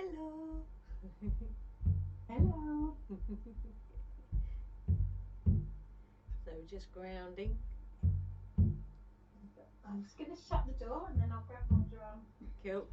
Hello. Hello. So just grounding. I'm just going to shut the door and then I'll grab my drum. Cool.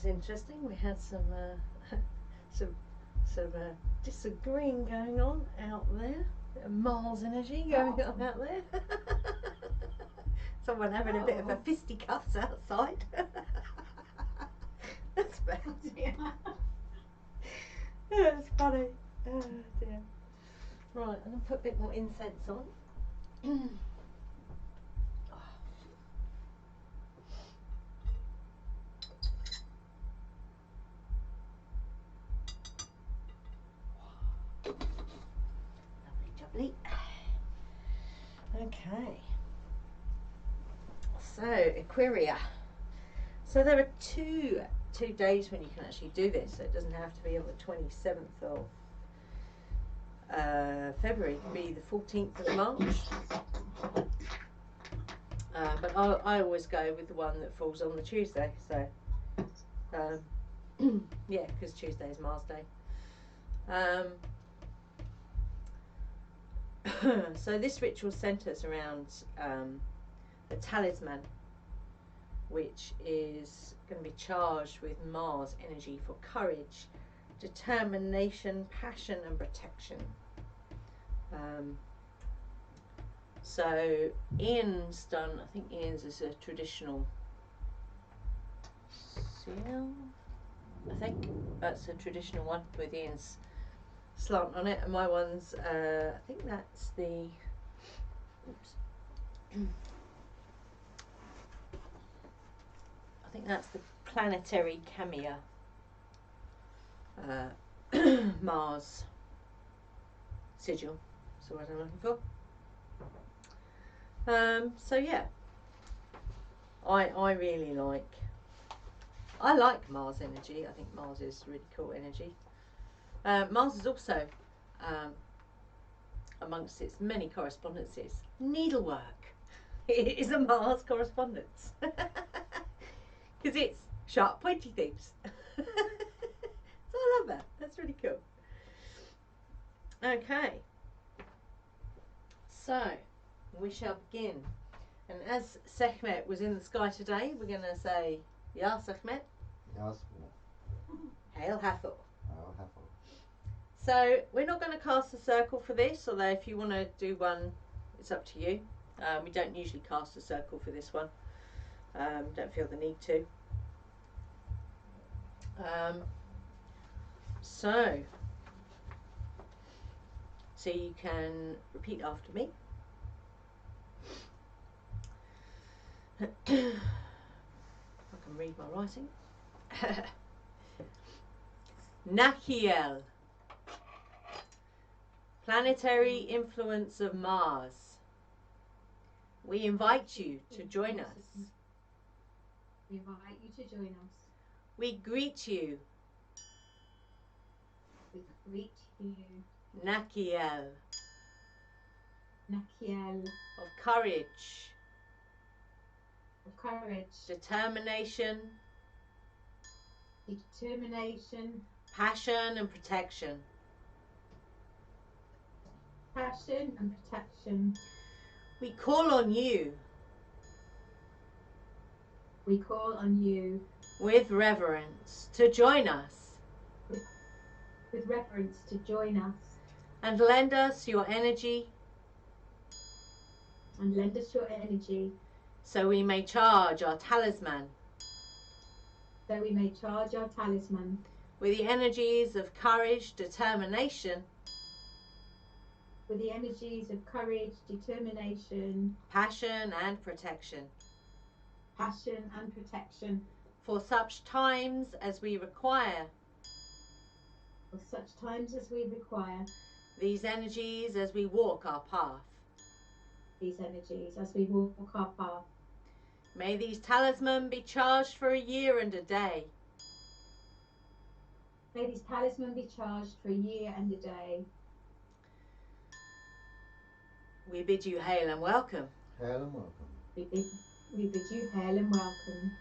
That's interesting. We had some some disagreeing going on out there. Mars energy going on out there. Someone having a bit of a fisticuffs outside. That's bad. Yeah. That's funny. Oh dear. Right, I'm going to put a bit more incense on. Lovely, jubbly. Okay. So, Equirria. So there are two days when you can actually do this. So it doesn't have to be on the 27th of February. It can be the 14th of March. But I always go with the one that falls on the Tuesday. So, yeah, because Tuesday is Mars Day. So this ritual centres around the talisman, which is going to be charged with Mars energy for courage, determination, passion and protection. So Ian's done, I think Ian's is a traditional seal. I think that's a traditional one with Ian's slant on it, and my one's I think that's the I think that's the planetary cameo Mars sigil. So what I'm looking for. So yeah, I really like Mars energy. I think Mars is really cool energy. Mars is also, amongst its many correspondences, needlework. It is a Mars correspondence. Because it's sharp, pointy things. So I love that. That's really cool. Okay. So, we shall begin. And as Sekhmet was in the sky today, we're going to say, Ya Sekhmet. Yes. Hail Hathor. I'll have So we're not going to cast a circle for this, although if you want to do one, it's up to you. We don't usually cast a circle for this one. Don't feel the need to. So you can repeat after me. I can read my writing. Nakiel. Planetary influence of Mars. We invite you to join us. We invite you to join us. We greet you. We greet you. Nakiel. Nakiel. Of courage, Of courage. determination, Determination. passion and protection. Passion and protection. We call on you We call on you with reverence to join us with reverence to join us and lend us your energy and lend us your energy so we may charge our talisman so we may charge our talisman with the energies of courage, determination, with the energies of courage, determination, passion and protection, passion and protection for such times as we require for such times as we require these energies as we walk our path. these energies as we walk our path. May these talisman be charged for a year and a day. May these talisman be charged for a year and a day. We bid you hail and welcome. hail and welcome. We bid you hail and welcome.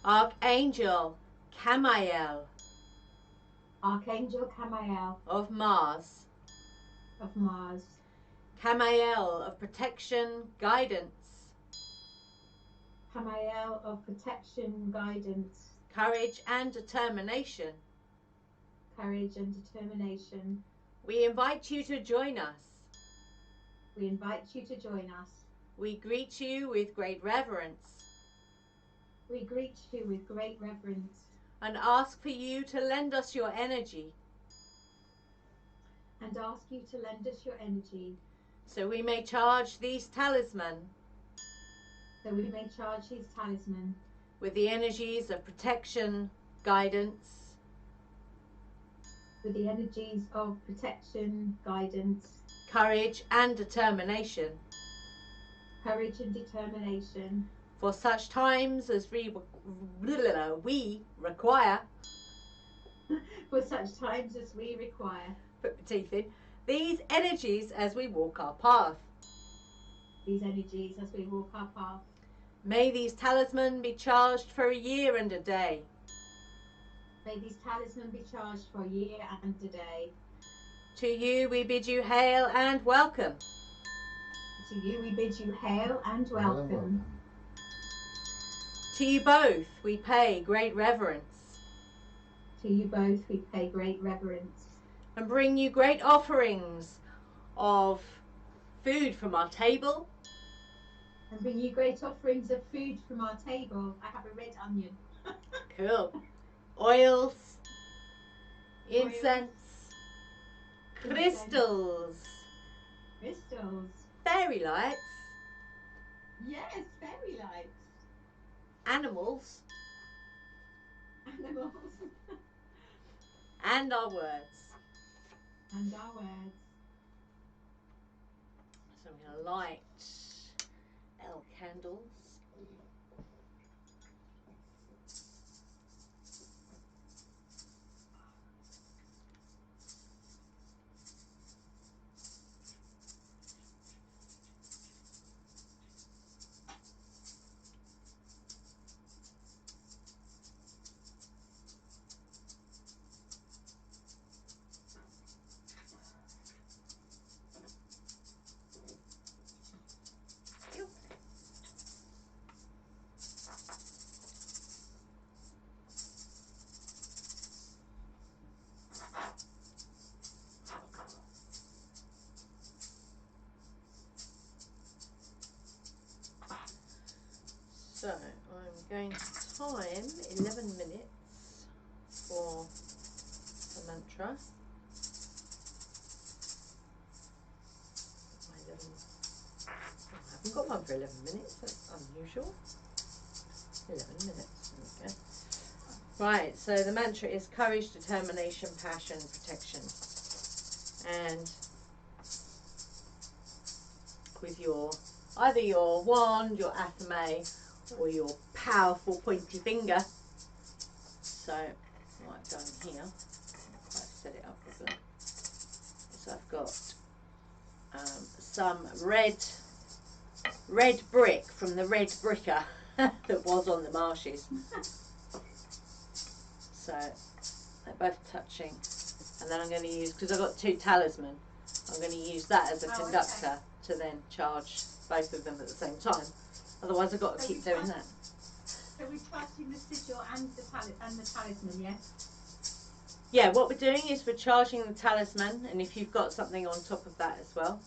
Archangel Camael Archangel Camael of Mars, of Mars, Camael of protection, guidance, Camael of protection, guidance, courage and determination, courage and determination, We invite you to join us. We invite you to join us. We greet you with great reverence We greet you with great reverence and ask for you to lend us your energy and ask you to lend us your energy so we may charge these talisman so we may charge these talisman with the energies of protection, guidance, with the energies of protection, guidance, courage and determination courage and determination for such times as we require. for such times as we require. Put my teeth in. These energies as we walk our path. These energies as we walk our path. May these talisman be charged for a year and a day. May these talisman be charged for a year and a day. To you we bid you hail and welcome. To you we bid you hail and Well, welcome. To you both we pay great reverence To you both we pay great reverence and bring you great offerings of food from our table, and bring you great offerings of food from our table. I have a red onion. cool, oils, incense, crystals, Crystals. fairy lights, Yes, fairy lights. animals, Animals. and our words. And our words. So I'm going to light L candles. So I'm going to time 11 minutes for the mantra. I haven't got one for 11 minutes, that's unusual. 11 minutes, there we go. Right, so the mantra is courage, determination, passion, protection. And with either your wand, your athame, or your powerful pointy finger. So what I've done here, I've set it up with them. So I've got some red brick from the red bricker that was on the marshes. So they're both touching, and then I'm going to use, because I've got two talisman, I'm going to use that as a conductor to then charge both of them at the same time. Otherwise I've got to keep doing that. So we're charging the sigil and the talisman, yes? Yeah, what we're doing is we're charging the talisman, and if you've got something on top of that as well.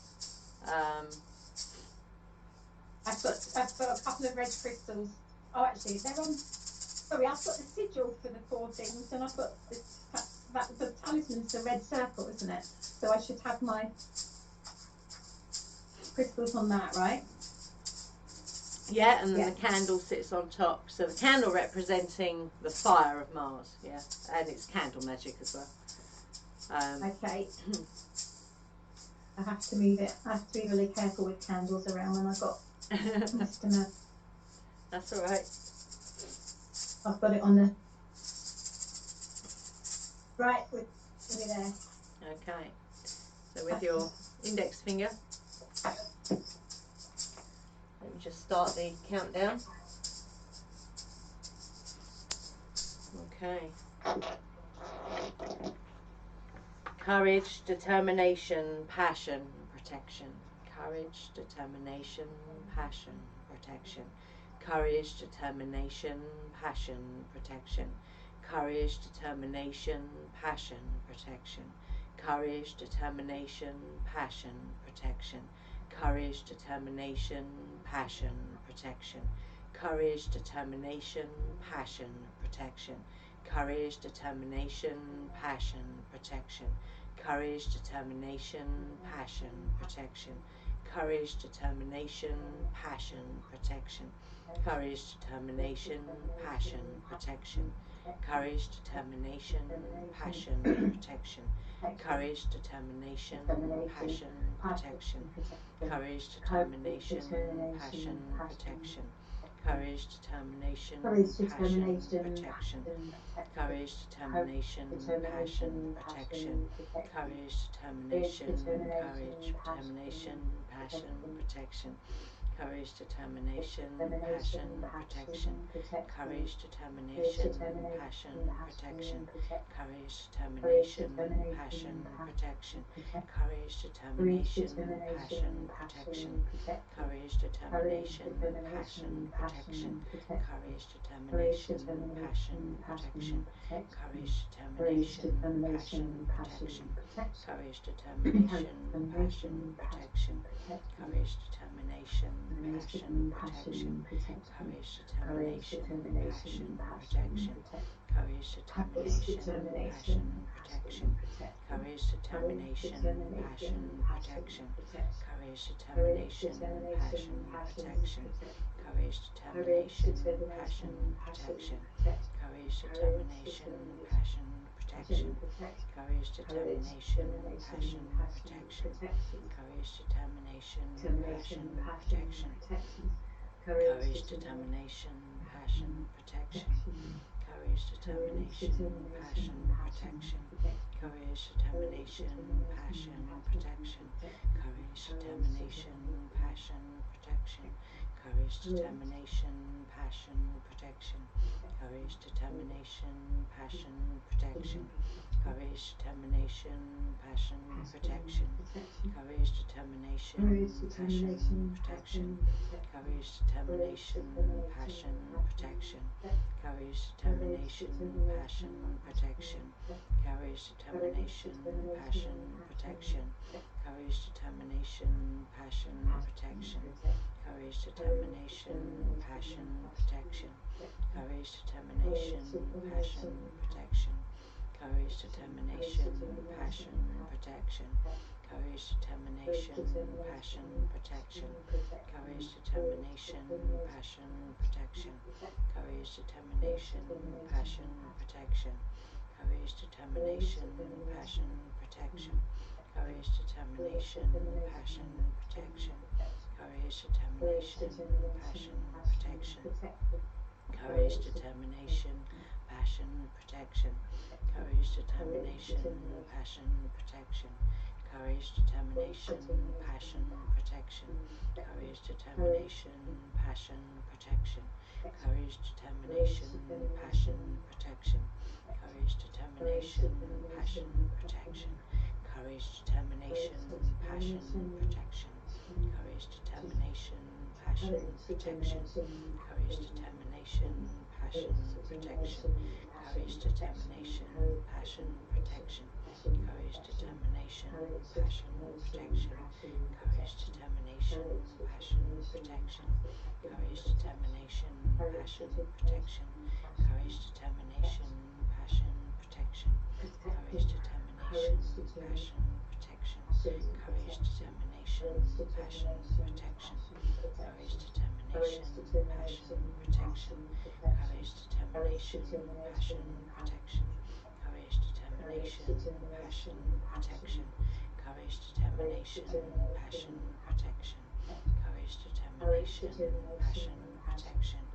I've got a couple of red crystals. Oh, actually, they're on. Sorry, I've got the sigil for the 4 things, and I've got the talisman's the red circle, isn't it? So I should have my crystals on that, right? Yeah, and then the candle sits on top. So the candle representing the fire of Mars, yeah, and it's candle magic as well. Okay. I have to move it. I have to be really careful with candles around when I've got customer. That's all right. I've got it on the right with there. Okay. So with your index finger, let me just start the countdown. Okay. Courage, determination, passion, protection. Courage, determination, passion, protection. Courage, determination, passion, protection. Courage, determination, passion, protection. courage, determination, passion, protection, courage, determination, passion, protection, courage, determination, passion, protection, courage, determination, passion, protection, courage, determination, passion, protection, courage, determination, passion, protection, courage, determination, passion, protection, courage, determination, passion, protection, courage, determination, passion, protection, courage, determination, passion, protection, courage, determination, passion, protection, courage, determination, passion, protection, courage, determination, courage, determination, passion, protection, courage, determination, passion, protection, courage, determination, passion, protection, courage, determination, passion, protection, courage, determination, passion, protection, courage, determination, passion, protection, courage, determination, passion, protection, courage, determination, passion, protection, courage, determination, passion, protection, courage, determination, passion, protection, courage, determination, passion, protection, courage, determination, passion, protection, courage, determination, passion, protection, courage, determination, passion, protection, courage, determination, passion, protection, courage, determination, passion, protection, courage, determination, passion, protection, courage, determination, passion, protection, courage, determination, passion, protection, courage, determination, passion, protection, courage, determination, passion, protection, courage, determination, passion, protection, courage, determination, passion, protection, courage, determination, passion, protection, courage, determination, passion, protection, courage, determination, passion, protection, courage, determination, passion, protection, courage, determination, passion, protection, courage, determination, passion, protection, courage, determination, passion, protection, courage, determination, passion, protection, courage, determination, passion, protection, courage, determination, passion, protection, courage, determination, passion, protection, courage, determination, passion, protection, courage, determination, passion, protection, courage, determination, passion, protection, courage, determination, passion, protection, courage, determination, passion, protection, courage, determination, passion, protection, courage, determination, passion, protection, courage, determination, passion, protection, courage, determination, passion, protection, courage, determination, passion, protection, courage, determination, passion, protection, courage, determination, passion, protection, courage, determination, passion, protection, courage, determination, passion, protection, courage, determination, passion, protection, courage, determination, passion, protection, courage, determination, passion, protection, courage, determination, passion, protection, courage, determination, passion, protection, courage, determination, passion, protection, courage, determination, passion, protection, courage, determination, passion, protection, courage, determination, passion, protection, courage, determination, passion, protection, courage, determination, passion, protection,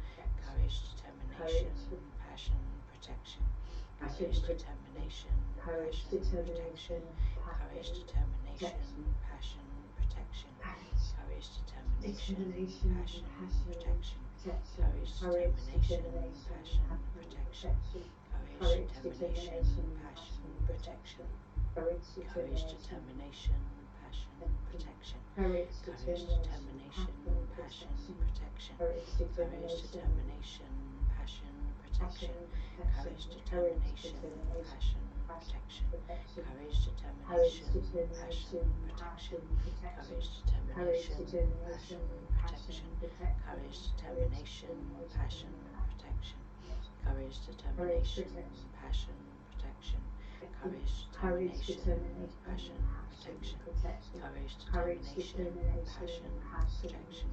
courage, determination, passion, protection, courage, determination, passion, protection, courage, determination, passion, protection, courage, determination, passion, protection, courage, determination, passion, protection, courage, determination, passion, protection, courage, determination, passion, protection, courage, determination, passion, protection, courage, determination, passion, protection, courage, determination, passion, protection, courage, determination, passion, protection. protection. Courage, Courage, determination, passion, determination, protection. courage, Determination, passion, protection. Courage, determination, passion, protection. Courage, determination, passion, protection. Courage, determination, passion, protection. Courage, determination, passion, protection.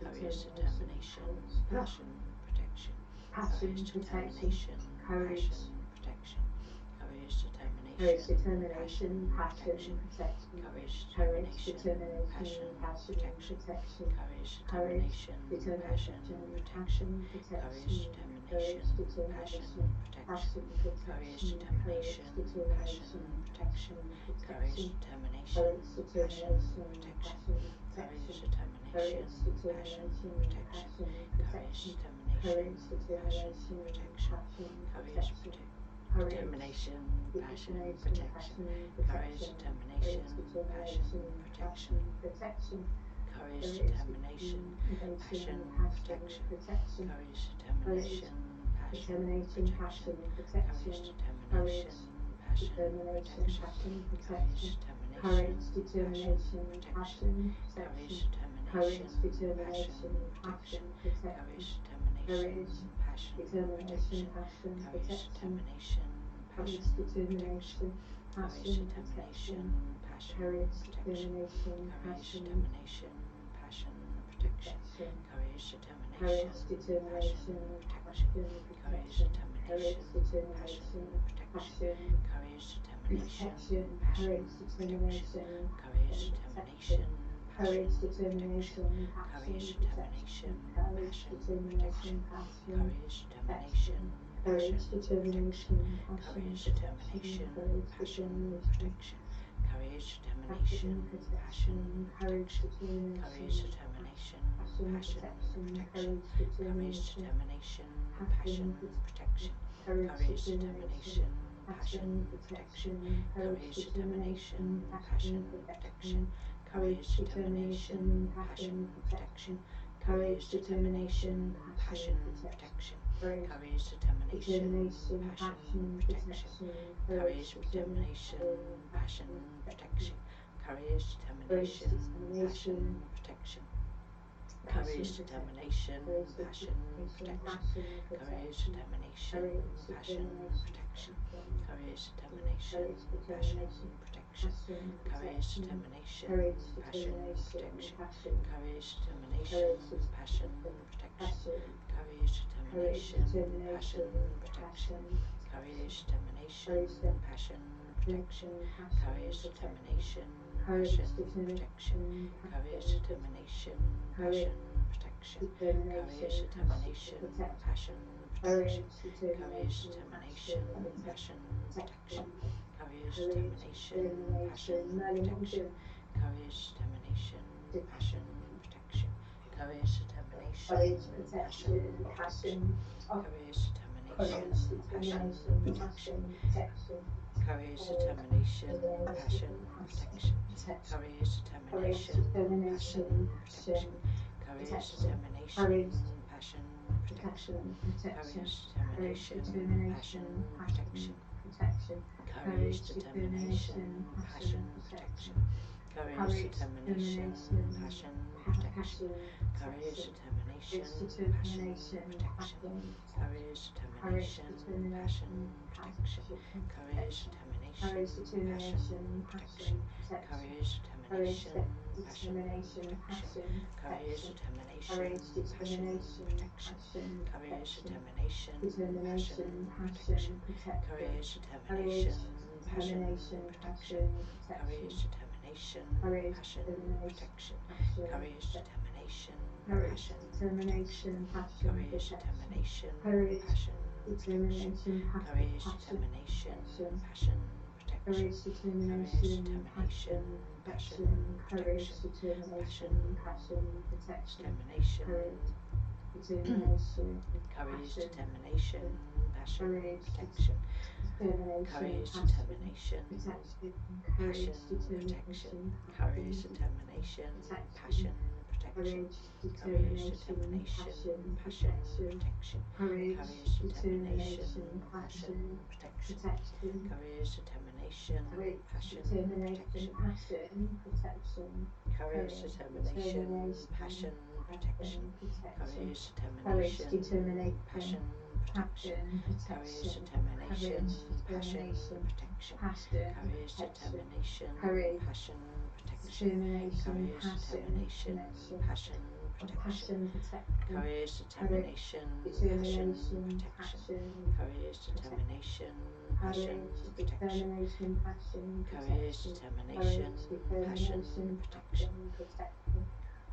Courage, determination, passion, protection. Courage, determination, passion, protection. Courage, determination, passion, protection. Courage, determination, passion, protection. Courage, determination, passion, protection. Courage, determination, passion, protection. Courage, determination, passion, protection. Courage, determination, passion, protection. Courage, determination, passion, protection. Courage, determination, passion, protection. Courage, determination, passion, protection. Courage, determination, passion, protection. Courage, determination, passion, protection. Courage, determination, passion, protection. Courage, determination, passion, protection. Courage, determination, passion, protection. Courage, determination, passion, protection. Courage, determination, passion, protection. Courage, determination, passion, protection. Courage, determination, passion, protection. Courage, determination, passion, protection. Courage, determination, passion, protection. Courage, determination, passion, protection. Courage, determination, passion, protection. Courage, determination, passion, protection. Courage, determination, passion, protection. Courage, determination, passion, protection. Courage, determination, passion, protection. Courage, determination, passion, protection. Courage, determination, passion, protection. Courage, determination, passion, protection. Courage, determination, passion, protection. Courage, determination, passion, protection. Courage, determination, passion, protection. Courage, determination, passion, protection. Courage, determination, passion, protection. Courage, determination, passion, protection. Courage, determination, passion, protection. Courage, determination, passion, protection. Courage, determination, passion, protection. Courage, determination, passion, protection. Courage, determination, passion, protection. Courage, determination, passion, protection. Courage, determination, passion, protection. Courage, determination, passion, protection. Courage, determination, passion, protection. Courage, determination, passion, protection. Courage, determination, passion, protection. Courage, determination, passion, protection. Courage, determination, passion, protection. Courage, determination, passion, protection. Courage, determination, passion, protection. Courage, determination, passion, protection. Courage, determination, passion, protection. Courage, determination, passion, protection. Courage, determination, passion, protection. Courage, determination, passion, protection. Courage, determination, passion, protection. Courage, determination, passion, protection. Courage, determination, passion, protection. Courage, determination, passion, protection. Courage, determination, passion, protection. Courage, determination, passion, protection. Courage, determination, passion, protection. Courage, determination, passion, protection. Courage, determination, passion, protection. Courage, determination, passion, protection. Courage, determination, passion, protection. Courage, determination, passion, protection. Courage, determination, passion, protection. Passion, determination, courage, determination, passion, protection. Courage, determination, passion, protection. Courage, determination, passion, protection. protection. Courage, Courage, determination, determination, passion, passion, protection. protection. Courage, Courage, determination, determination, passion, protection. protection. Courage, determination, Courage, passion, determination, protection. passion, protection. Courage, determination, passion, protection. Courage, Courage, determination, determination, passion, protection. passion, Courage, protection. determination, Courage, passion, determination, protection. passion, Courage, protection. determination, Courage, passion, protection. determination, Courage, passion, determination, connection. passion, protection. Passion, protection. Courage, determination, passion, Determination, protection. passion. Courage, determination, passion, Courage, protection. determination, passion, Courage, protection. determination, passion, Determination, protection. passion, protection.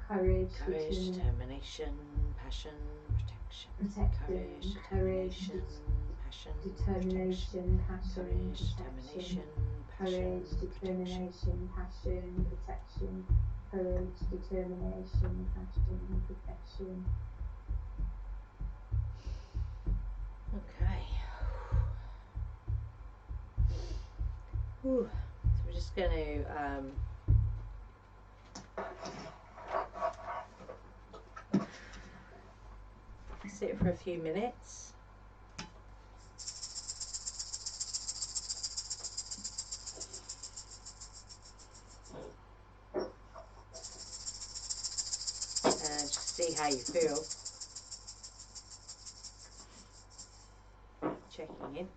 Courage, Courage, determination, determination, passion, protection. Courage, protection. Courage, determination, passion, protection. determination, passion, Courage, protection. determination, passion, Courage, protection. determination, passion, protection. Courage, determination, passion, protection. Okay. Whew. So we're just going to sit for a few minutes. And just see how you feel. Checking in.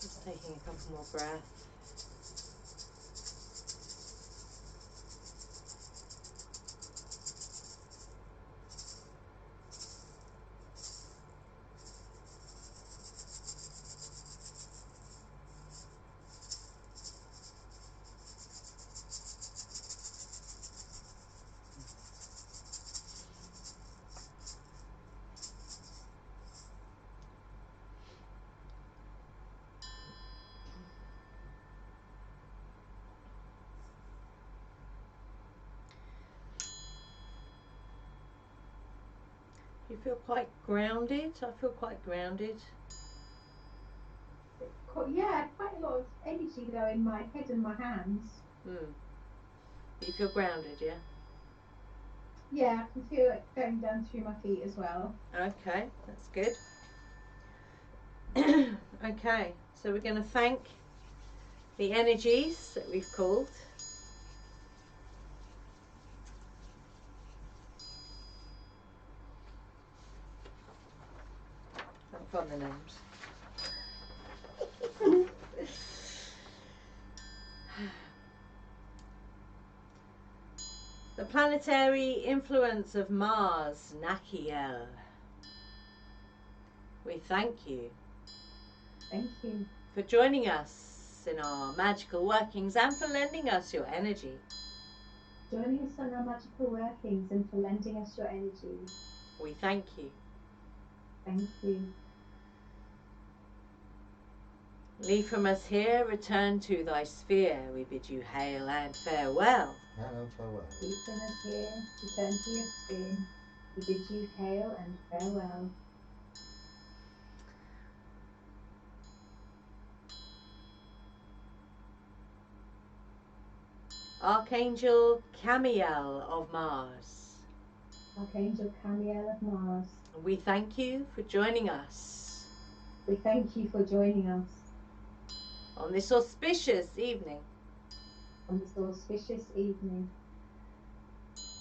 Just taking a couple more breaths. You feel quite grounded. I feel quite grounded. Yeah, quite a lot of energy though in my head and my hands. You feel grounded, yeah? Yeah, I can feel it going down through my feet as well. Okay, that's good. Okay, so we're going to thank the energies that we've called. I've found the names. The planetary influence of Mars, Magickal. We thank you. Thank you. For joining us in our magical workings and for lending us your energy. Joining us on our magical workings and for lending us your energy. We thank you. Thank you. Leave from us here, return to thy sphere. We bid you hail and farewell. And farewell. Leave from us here, return to your sphere. We bid you hail and farewell. Archangel Camiel of Mars. Archangel Camiel of Mars. We thank you for joining us. We thank you for joining us. On this auspicious evening. On this auspicious evening.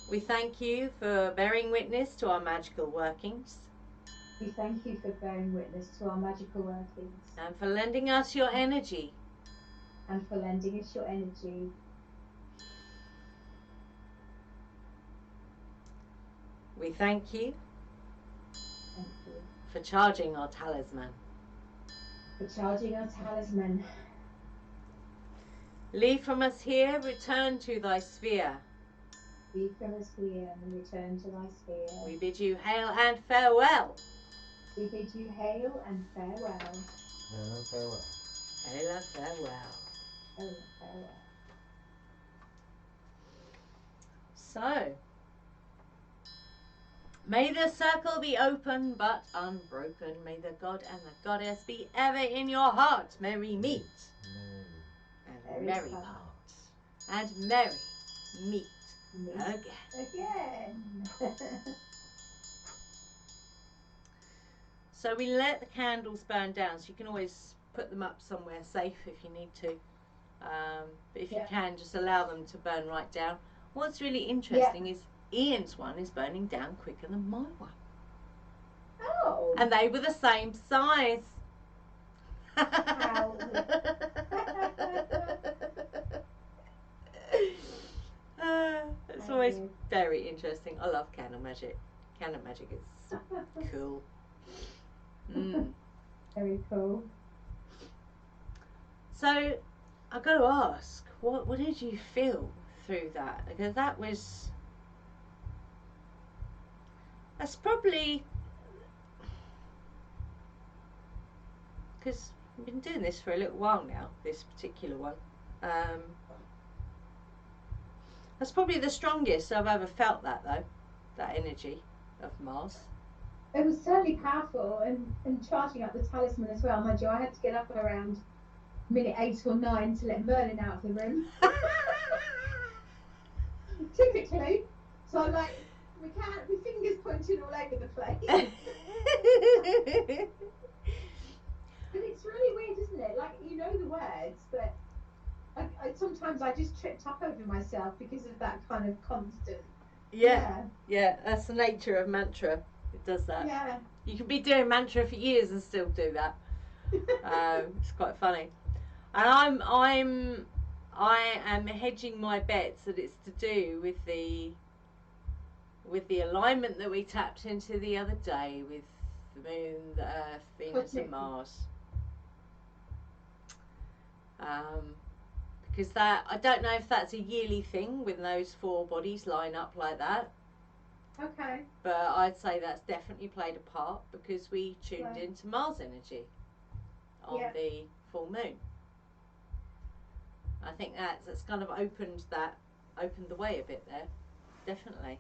We thank you for bearing witness to our magical workings. We thank you for bearing witness to our magical workings. And for lending us your energy. And for lending us your energy. We thank you. Thank you. For charging our talisman. For charging our talisman. Leave from us here, return to thy sphere. Leave from us here and return to thy sphere. We bid you hail and farewell. We bid you hail and farewell. And farewell. Hail and farewell. Hail and farewell. So, may the circle be open but unbroken. May the god and the goddess be ever in your heart. Merry meet. And merry part. And merry meet again. So we let the candles burn down, so you can always put them up somewhere safe if you need to. But if you can, just allow them to burn right down. What's really interesting is Ian's one is burning down quicker than my one. Oh. And they were the same size. How? It's always very interesting. I love candle magic. Candle magic is cool. Very cool. So, I've got to ask, what did you feel through that? Because that's probably, because I've been doing this for a little while now, this particular one. That's probably the strongest I've ever felt that though, that energy of Mars. It was certainly powerful and charging up the talisman as well. Mind you, I had to get up around minute 8 or 9 to let Merlin out of the room. Typically. So I'm like, my fingers pointing all over the place. And it's really weird, isn't it? Like, you know the words, but sometimes I just tripped up over myself because of that kind of constant. Yeah, that's the nature of mantra. It does that. Yeah. You can be doing mantra for years and still do that. It's quite funny. And I am hedging my bets that it's to do with the alignment that we tapped into the other day with the moon, the earth, Venus and Mars. Because I don't know if that's a yearly thing when those 4 bodies line up like that. Okay. But I'd say that's definitely played a part because we tuned into Mars energy on the full moon. I think that's kind of opened the way a bit there, definitely.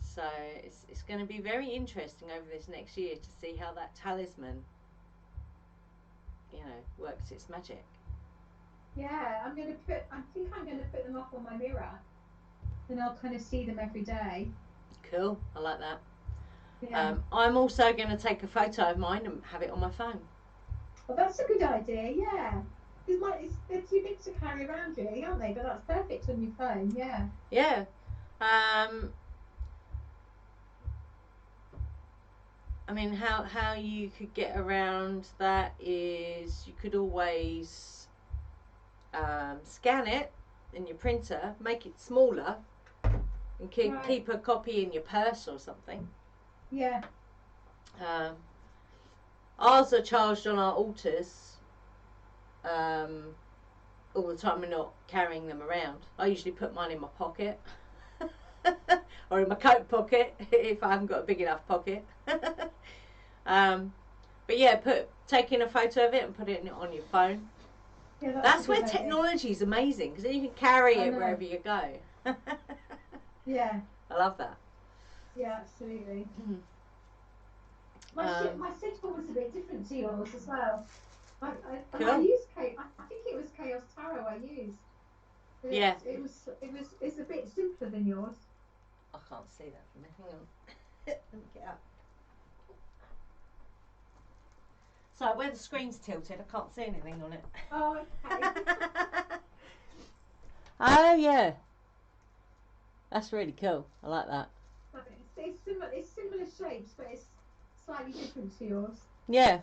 So it's going to be very interesting over this next year to see how that talisman, works its magic. Yeah, I think I'm going to put them up on my mirror, and I'll kind of see them every day. Cool, I like that. Yeah. I'm also going to take a photo of mine and have it on my phone. Well, that's a good idea. Yeah, they're too big to carry around, really, aren't they? But that's perfect on your phone. Yeah. Yeah. I mean, how you could get around that is you could always scan it in your printer, make it smaller, and keep a copy in your purse or something. Yeah. Ours are charged on our altars all the time. We're not carrying them around. I usually put mine in my pocket or in my coat pocket if I haven't got a big enough pocket. But yeah, taking a photo of it and put it on your phone. Yeah, that's where technology is amazing, because then you can carry it wherever you go. Yeah. I love that. Yeah, absolutely. My sigil was a bit different to yours as well. I used I think it was Chaos Tarot I used. Yeah. It's a bit simpler than yours. I can't see that from me. Hang on. Let me get up. So where the screen's tilted, I can't see anything on it. Oh, okay. Oh yeah. That's really cool. I like that. It's similar shapes, but it's slightly different to yours. Yeah.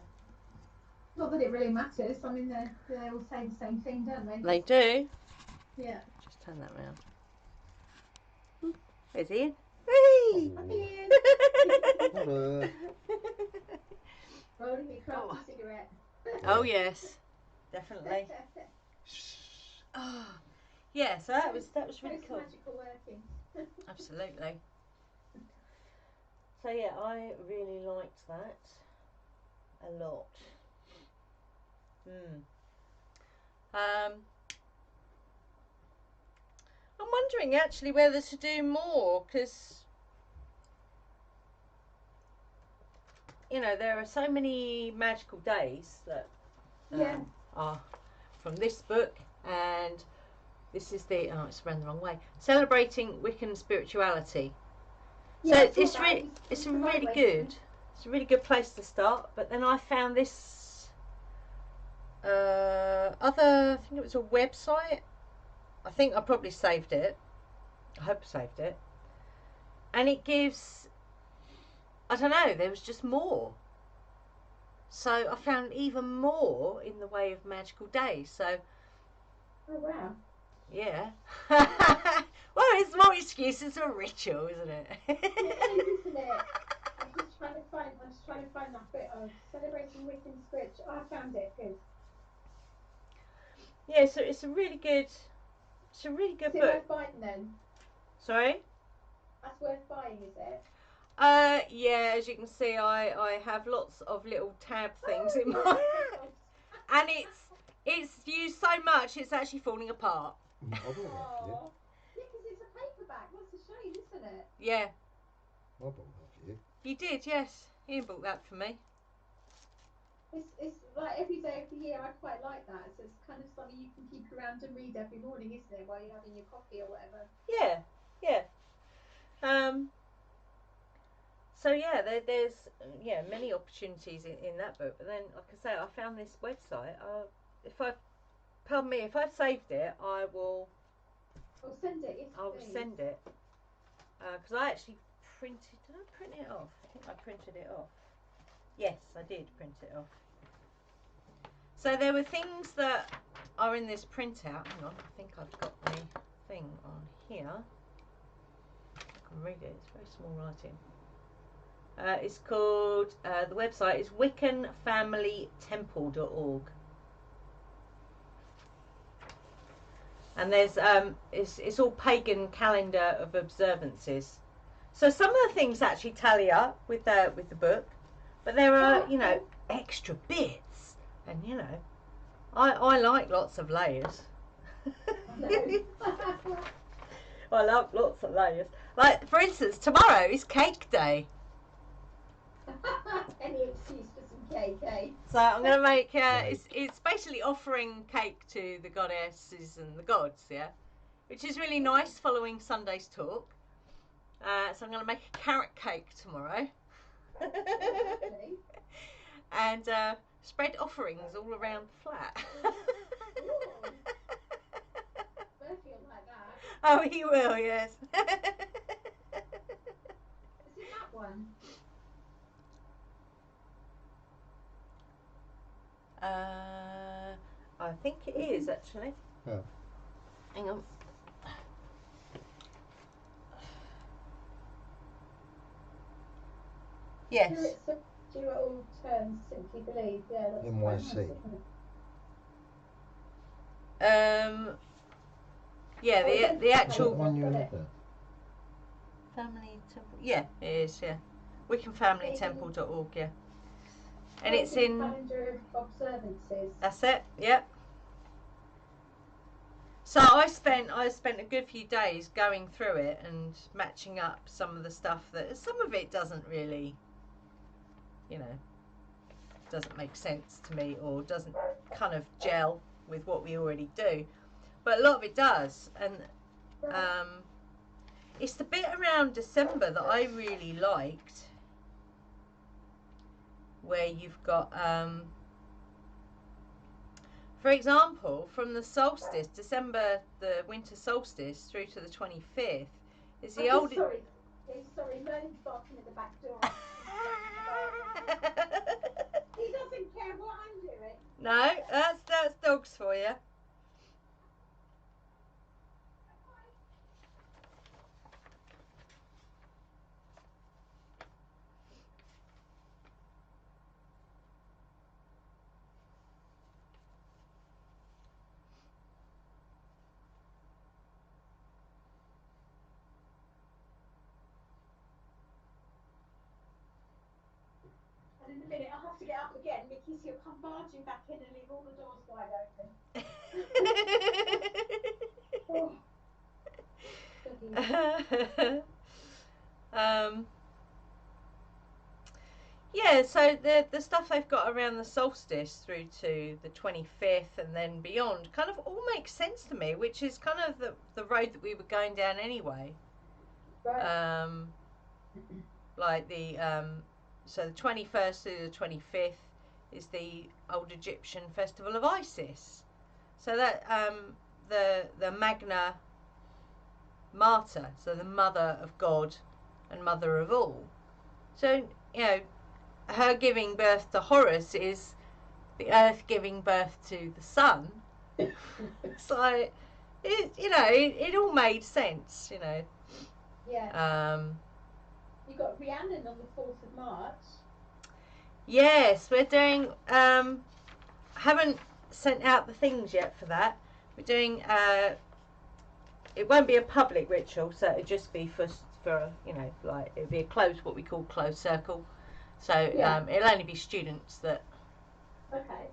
Not that it really matters. I mean, they all say the same thing, don't they? They do. Yeah. Just turn that round. There's Ian. Hey! Ian! Hello. Rolling your crafty cigarette. Oh yes, definitely. Oh, yeah. So that was really cool. Magical working. Absolutely. So yeah, I really liked that a lot. I'm wondering actually whether to do more, because you know there are so many magical days that are from this book, and this is it's run the wrong way. Celebrating Wiccan spirituality. So it's a really good place to start. But then I found this I think it was a website. I think I probably saved it. I hope I saved it. And it gives, I don't know, there was just more. So I found even more in the way of magical days. So. Oh wow. Yeah. Well, it's more excuses for ritual, isn't it? It is, isn't it? I'm just trying to find that bit of celebrating Wiccan spiritual. I found it good. Yeah, so it's a really good book. Is it worth buying then? Sorry? That's worth buying, is it? Yeah, as you can see, I have lots of little tab things in mine. And it's used so much it's actually falling apart. Oh. Yeah, because it's a paperback. That's a shame, isn't it? Yeah. I bought that for you. You did, yes. You bought that for me. It's like every day of the year. I quite like that. So it's kind of something you can keep around and read every morning, isn't it? While you're having your coffee or whatever. Yeah, yeah. So yeah, there's many opportunities in that book. But then, like I say, I found this website. If I've saved it, I will. I'll send it. Yes, I will send it. Because I actually printed. Did I print it off? I think I printed it off. Yes, I did print it off. So there were things that are in this printout. Hang on, I think I've got the thing on here. I can read it. It's very small writing. It's called, the website is wiccanfamilytemple.org. And there's, it's all pagan calendar of observances. So some of the things actually tally up with the book, but there are, extra bits. And, I like lots of layers. I love lots of layers. Like, for instance, tomorrow is cake day. Any excuse for some cake, eh? So I'm going to make, it's basically offering cake to the goddesses and the gods, yeah? Which is really nice following Sunday's talk. So I'm going to make a carrot cake tomorrow. And spread offerings all around the flat. Murphy will like that. Oh, he will, yes. Is it that one? I think it is, actually. Yeah. Hang on. Yes. Dual terms, simply believe. Yeah, that's NYC. quite nice, isn't it? Yeah, the actual One you look at. family temple. Yeah, it is. Yeah, WicanFamilyTemple.org. Yeah, and it's in calendar of observances. That's it. Yeah. So I spent a good few days going through it and matching up some of the stuff that some of it doesn't really, doesn't make sense to me or doesn't kind of gel with what we already do, but a lot of it does. And it's the bit around December that I really liked, where you've got for example, from the solstice, December, the winter solstice, through to the 25th, is the old. Sorry, Merlin's barking at the back door. He doesn't care what I'm doing. No, that's dogs for you. And in a minute, I'll have to get up again because you'll come barging back in and leave all the doors wide open. Yeah, so the stuff they've got around the solstice through to the 25th and then beyond kind of all makes sense to me, which is kind of the road that we were going down anyway. Right. Like so the 21st through the 25th is the old Egyptian festival of Isis. So that the Magna Mater, so the mother of God and mother of all. So, her giving birth to Horus is the earth giving birth to the sun. So it all made sense, Yeah. You got Rhiannon on the 4th of March. Yes, we're doing haven't sent out the things yet for that. We're doing it won't be a public ritual, so it'll just be for like it'll be a what we call closed circle. So it'll only be students that. Okay.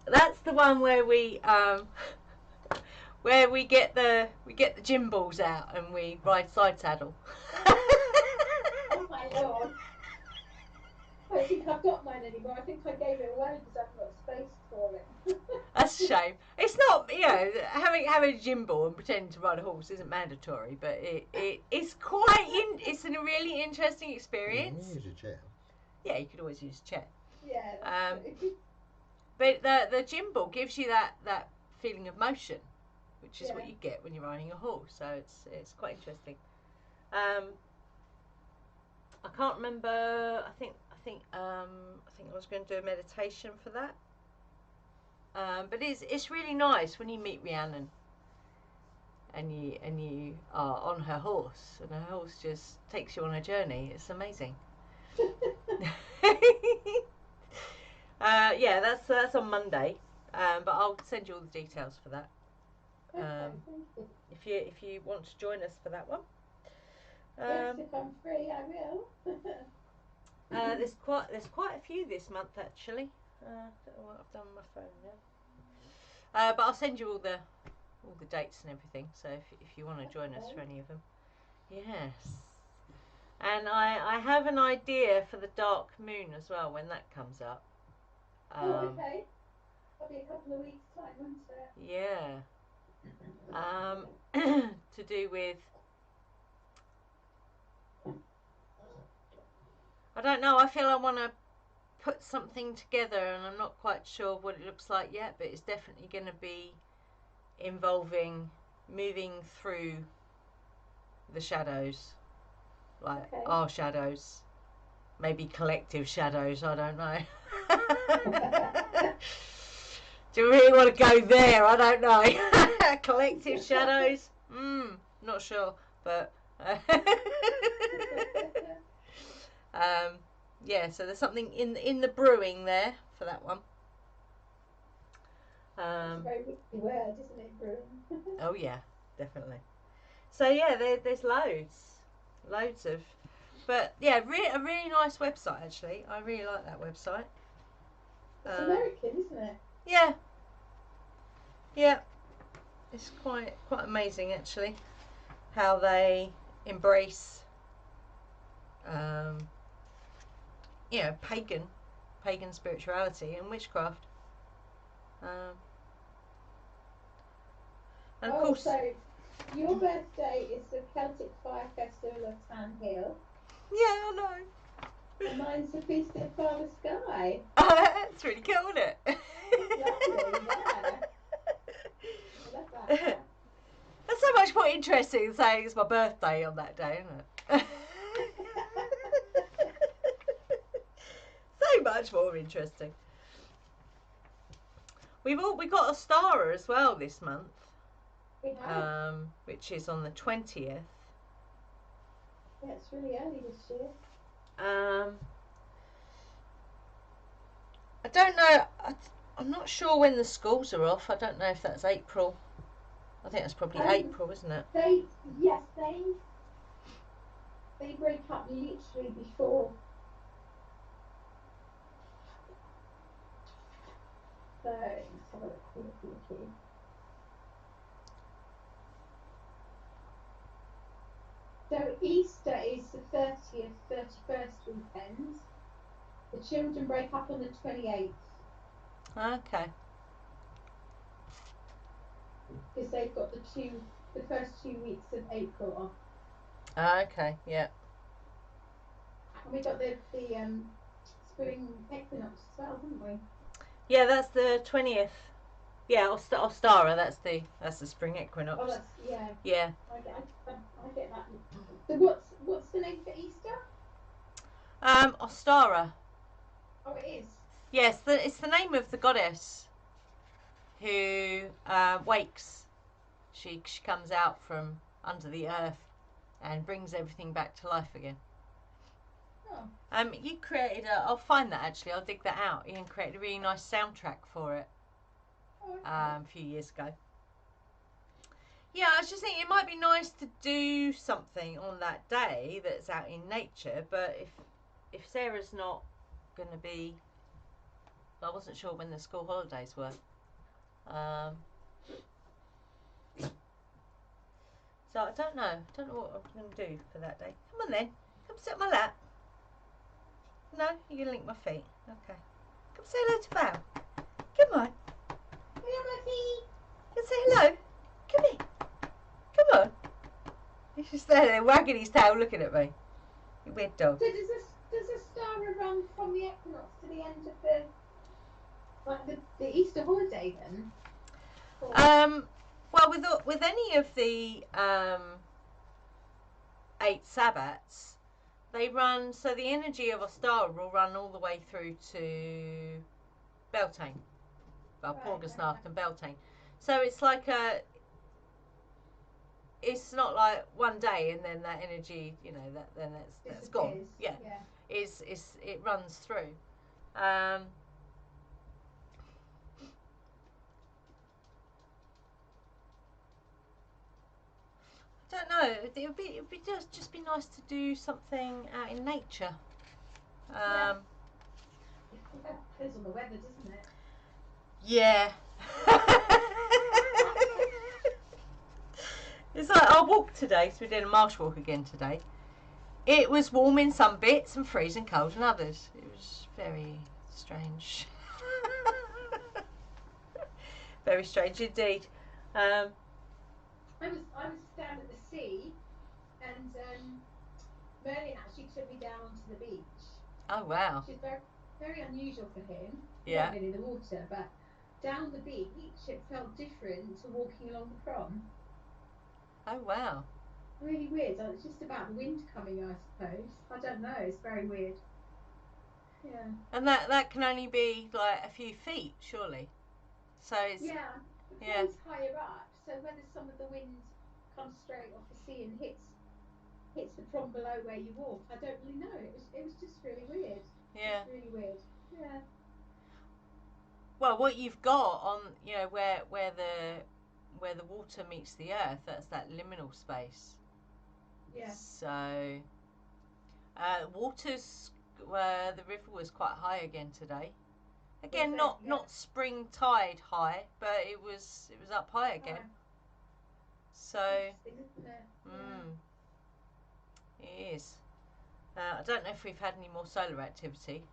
That's the one where we get the gym balls out and we ride side saddle. Oh my lord! I don't think I've got mine anymore. I think I gave it away because I haven't got space for it. That's a shame. It's not, having a gym ball and pretending to ride a horse isn't mandatory, but it's it's a really interesting experience. You can use a chair. Yeah, you could always use a chair. Yeah. That's true. But the gym ball gives you that feeling of motion, which is what you get when you're riding a horse. So it's quite interesting. I can't remember. I think I was going to do a meditation for that. But it's really nice when you meet Rhiannon and you are on her horse and her horse just takes you on a journey. It's amazing. Yeah, that's on Monday, but I'll send you all the details for that. If you want to join us for that one. Yes, if I'm free, I will. There's quite a few this month actually. I don't know what I've done on my phone now. But I'll send you all the dates and everything. So if you want to join us for any of them, yes. And I have an idea for the dark moon as well when that comes up. Okay. That'll be a couple of weeks' time, won't it? Yeah. To do with, I don't know, I feel I want to put something together and I'm not quite sure what it looks like yet, but it's definitely going to be involving moving through the shadows, like our shadows, maybe collective shadows, I don't know. Do you really want to go there? I don't know. Collective shadows? Not sure. But yeah, so there's something in the brewing there for that one. It's a very witty word, isn't it, brewing? Oh yeah, definitely. So yeah, there's loads of, but yeah, a really nice website actually. I really like that website. It's American, isn't it? Yeah. Yeah. It's quite amazing actually how they embrace pagan spirituality and witchcraft. And of course, so your birthday is the Celtic Fire Festival of Tan Hill. Yeah, I know. And mine's the Feast of Father Sky. That's really cool, isn't it? Lovely, yeah. I love that. That's so much more interesting than saying it's my birthday on that day, isn't it? So much more interesting. We got a star as well this month. We have. Which is on the 20th. Yeah, it's really early this year. I don't know. I'm not sure when the schools are off. I don't know if that's April. I think that's probably April, isn't it? They break up literally before. So let's have a look. So Easter is the 30th, 31st weekend. The children break up on the 28th. Okay. Because they've got the first 2 weeks of April off. Okay, yeah. And we got the spring equinox as well, haven't we? Yeah, that's the 20th. Yeah, Ostara. That's the spring equinox. Oh, that's yeah. Yeah. I get that. So what's the name for Easter? Ostara. Oh, it is. Yes, it's the name of the goddess who wakes. She comes out from under the earth and brings everything back to life again. Oh. You created I'll find that actually. I'll dig that out. You created a really nice soundtrack for it. Oh, okay. A few years ago. Yeah, I was just thinking it might be nice to do something on that day that's out in nature, but if Sarah's not going to be, I wasn't sure when the school holidays were. So I don't know what I'm going to do for that day. Come on then, come sit on my lap. No, you're going to lick my feet. Okay. Come say hello to Val. Come on. Hello, Muffy. Come say hello. Come here. Come on. He's just there wagging his tail looking at me. You weird dog. So does the star run from the equinox to the end of the Easter holiday then? Or... Well, with any of the 8 Sabbats, they run. So the energy of a star will run all the way through to Beltane, Porgasnacht and Beltane. So it's like it's not like one day and then that energy, that's gone. Yeah. It runs through. I don't know. It would be just be nice to do something out in nature. Depends on the weather, doesn't it? Yeah. It's like I walked today, so we did a marsh walk again today. It was warm in some bits and freezing cold in others. It was very strange. Very strange indeed. I was down at the sea, and Merlin actually took me down onto the beach. Oh wow! Which is very, very unusual for him. Yeah. Not been in the water, but down the beach it felt different to walking along the prom. Oh wow! Really weird. It's just about the wind coming, I suppose. I don't know. It's very weird. Yeah. And that can only be like a few feet, surely. So it's Yeah, the place higher up, so whether some of the wind comes straight off the sea and hits the prom below where you walk, I don't really know. It was just really weird. yeah. Just really weird. Yeah. Well, what you've got on, you know, where the water meets the earth, that's that liminal space. Yeah. So, waters, the river was quite high again today. Again, not spring tide high, but it was up high again. Right. So, Interesting, isn't it? it is. I don't know if we've had any more solar activity.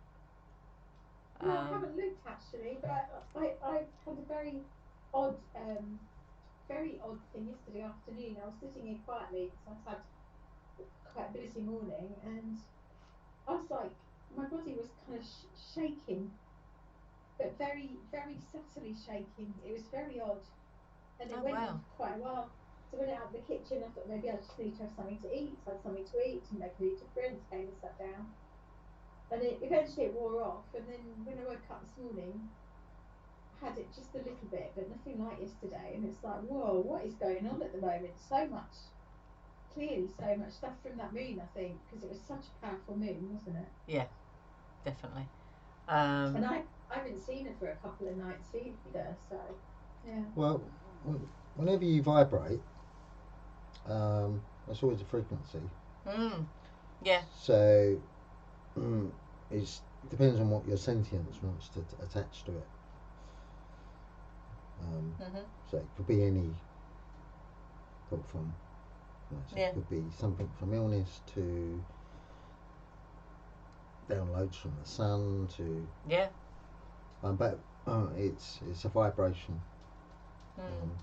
No, I haven't looked actually, but I had a odd, very odd thing yesterday afternoon. I was sitting here quietly because I'd had quite a busy morning, and I was like, my body was kind of shaking, but very, very subtly shaking. It was very odd, and it went on for quite a while. So I went out of the kitchen. I thought maybe I just need to have something to eat. So I had something to eat to make any difference. Came and sat down, and eventually it wore off. And then when I woke up this morning, I had it just a little bit, but nothing like yesterday. And it's like, whoa, what is going on at the moment? Clearly so much stuff from that moon, I think, because it was such a powerful moon, wasn't it? Yeah, definitely. And I haven't seen it for a couple of nights either, so yeah. Well, whenever you vibrate, that's always a frequency. Yeah. So it depends on what your sentience wants to attach to it. So it could be any, from it could be something from illness to downloads from the sun to but it's a vibration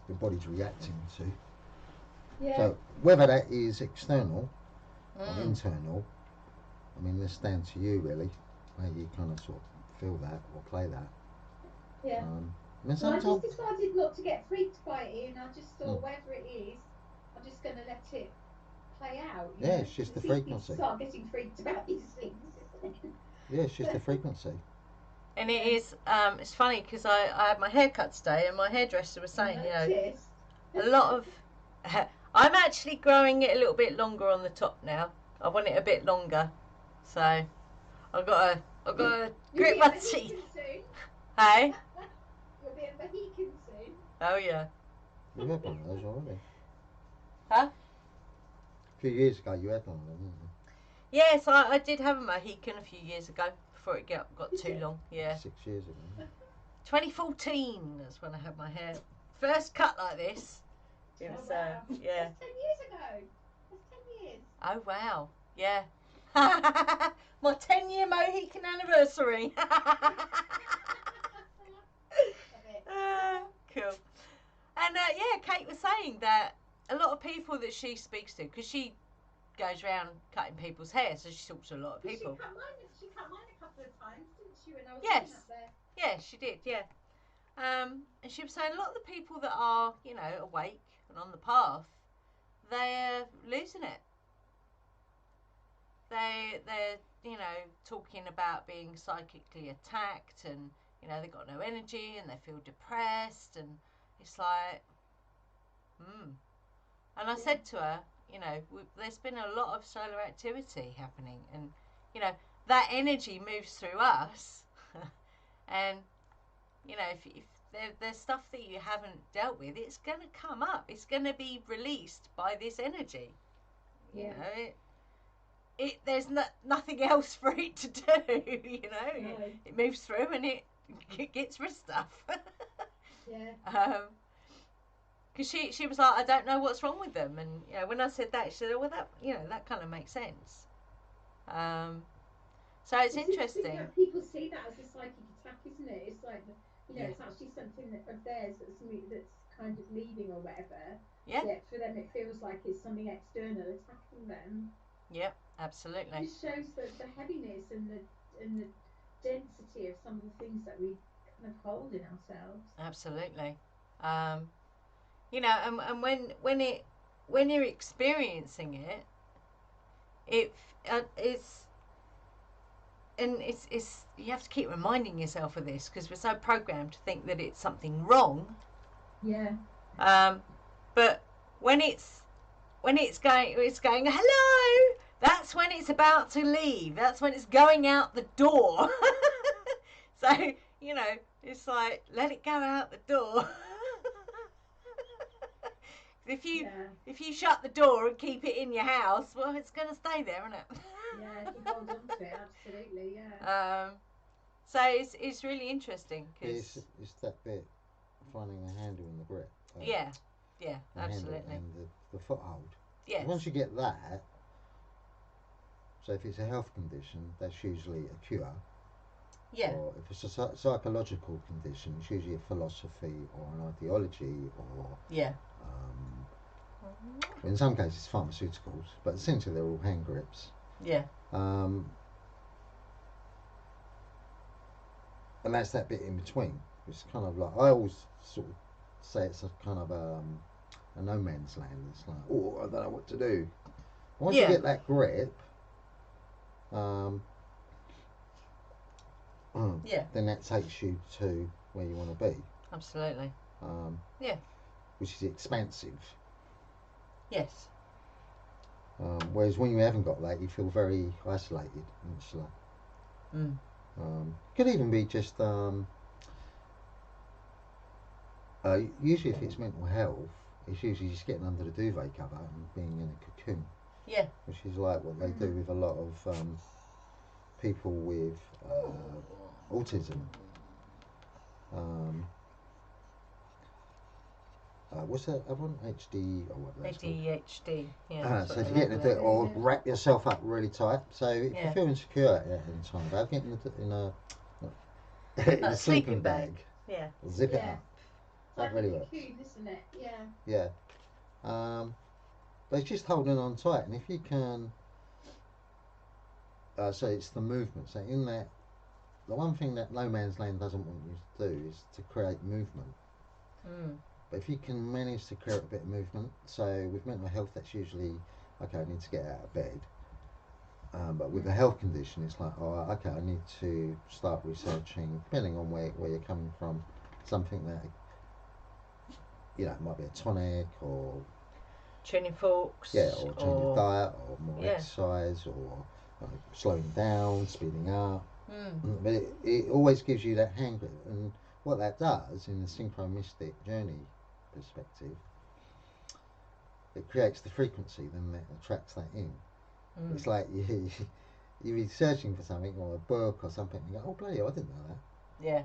your body's reacting to. So whether that is external or internal, I mean, that's down to you really, how you kind of sort of feel that or play that. Yeah. I mean, I just decided not to get freaked by it, and I just thought whatever it is, I'm just going to let it play out. Yeah, it's just the frequency. Start getting freaked about these things, isn't it? Yeah, it's just the frequency. And it is, it's funny because I had my hair cut today, and my hairdresser was saying, a lot of, I'm actually growing it a little bit longer on the top now. I want it a bit longer, so I've got to grit my teeth. Hey? You'll be a Mohican soon. Oh yeah. You had one of those already. Huh? A few years ago you had one of them, didn't you? Yes, I did have a Mohican a few years ago before it got too long. Yeah. 6 years ago. 2014 is when I had my hair first cut like this. It was, wow. yeah. That's 10 years ago. That's 10 years. Oh wow. Yeah. My 10-year Mohican anniversary. Cool. And Kate was saying that a lot of people that she speaks to, because she goes around cutting people's hair, so she talks to a lot of people. She cut mine a couple of times, didn't she, when I was up there? Yeah, she did, yeah. And she was saying a lot of the people that are, awake and on the path, they're losing it. They're talking about being psychically attacked, and they've got no energy and they feel depressed, and it's like and I said to her, there's been a lot of solar activity happening, and that energy moves through us and if there's stuff that you haven't dealt with, it's going to come up, it's going to be released by this energy. There's nothing else for it to do. It moves through and it gets rid of stuff. Because she was like, I don't know what's wrong with them, and when I said that, she said, well, that kind of makes sense. So it's interesting. People see that as a psychic attack, isn't it? It's like it's actually something of theirs that's kind of leaving or whatever. Yeah. Yet for them, it feels like it's something external attacking them. Yep, absolutely. It just shows the heaviness and the density of some of the things that we kind of hold in ourselves. Absolutely. And when you're experiencing it, it's it's you have to keep reminding yourself of this because we're so programmed to think that it's something wrong. Yeah. But when it's going hello. That's when it's about to leave. That's when it's going out the door. So it's like let it go out the door. If you shut the door and keep it in your house, well, it's going to stay there, isn't it? Yeah, if you hold on to it, absolutely, yeah. So it's really interesting because it's that bit finding the handle and the grip. Yeah, absolutely. And the foothold. Yes. Once you get that, so if it's a health condition, that's usually a cure. Yeah. Or if it's a psychological condition, it's usually a philosophy or an ideology or in some cases pharmaceuticals, but essentially they're all hand grips. Yeah. And that's that bit in between. It's kind of like, I always sort of say it's a kind of a no man's land. It's like, oh, I don't know what to do. Once you get that grip, then that takes you to where you want to be. Absolutely. Which is expansive. Yes. Whereas when you haven't got that, you feel very isolated, insular. Could even be just usually if it's mental health, it's usually just getting under the duvet cover and being in a cocoon. Yeah. Which is like what they do with a lot of people with autism. What's that other one? HD or what that's called? ADHD. Yeah. So if you get in a or wrap yourself up really tight. So if you feel insecure at any time, about getting in a sleeping bag. Yeah. Zip it up. That really works. Cocoon, isn't it? Yeah. Yeah. But it's just holding on tight, and if you can, so it's the movement. So in that, the one thing that no man's land doesn't want you to do is to create movement. But if you can manage to create a bit of movement, so with mental health, that's usually okay. I need to get out of bed. But with a health condition, it's like, oh, okay, I need to start researching, depending on where you're coming from, something that it might be a tonic or tuning forks. Yeah, or change your diet, or more exercise, or slowing down, speeding up. But it always gives you that hand grip, and what that does in the synchronistic journey perspective, it creates the frequency, then that attracts that in. It's like you're searching for something or a book or something, and you go, oh bloody hell, I didn't know that. Yeah.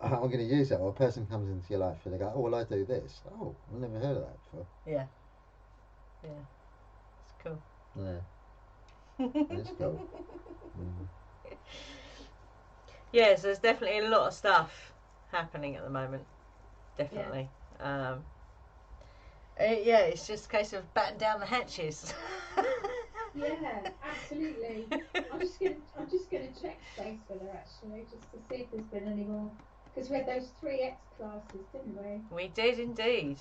I'm going to use it. Or a person comes into your life and they go, oh, well, I do this. Oh, I've never heard of that before. Yeah. Yeah. It's cool. Yeah. It's cool. Yes, there's definitely a lot of stuff happening at the moment. Definitely. Yeah, it's just a case of batten down the hatches. Yeah, absolutely. I'm just gonna check Space Weather actually, just to see if there's been any more, because we had those 3 X classes, didn't we? We did indeed.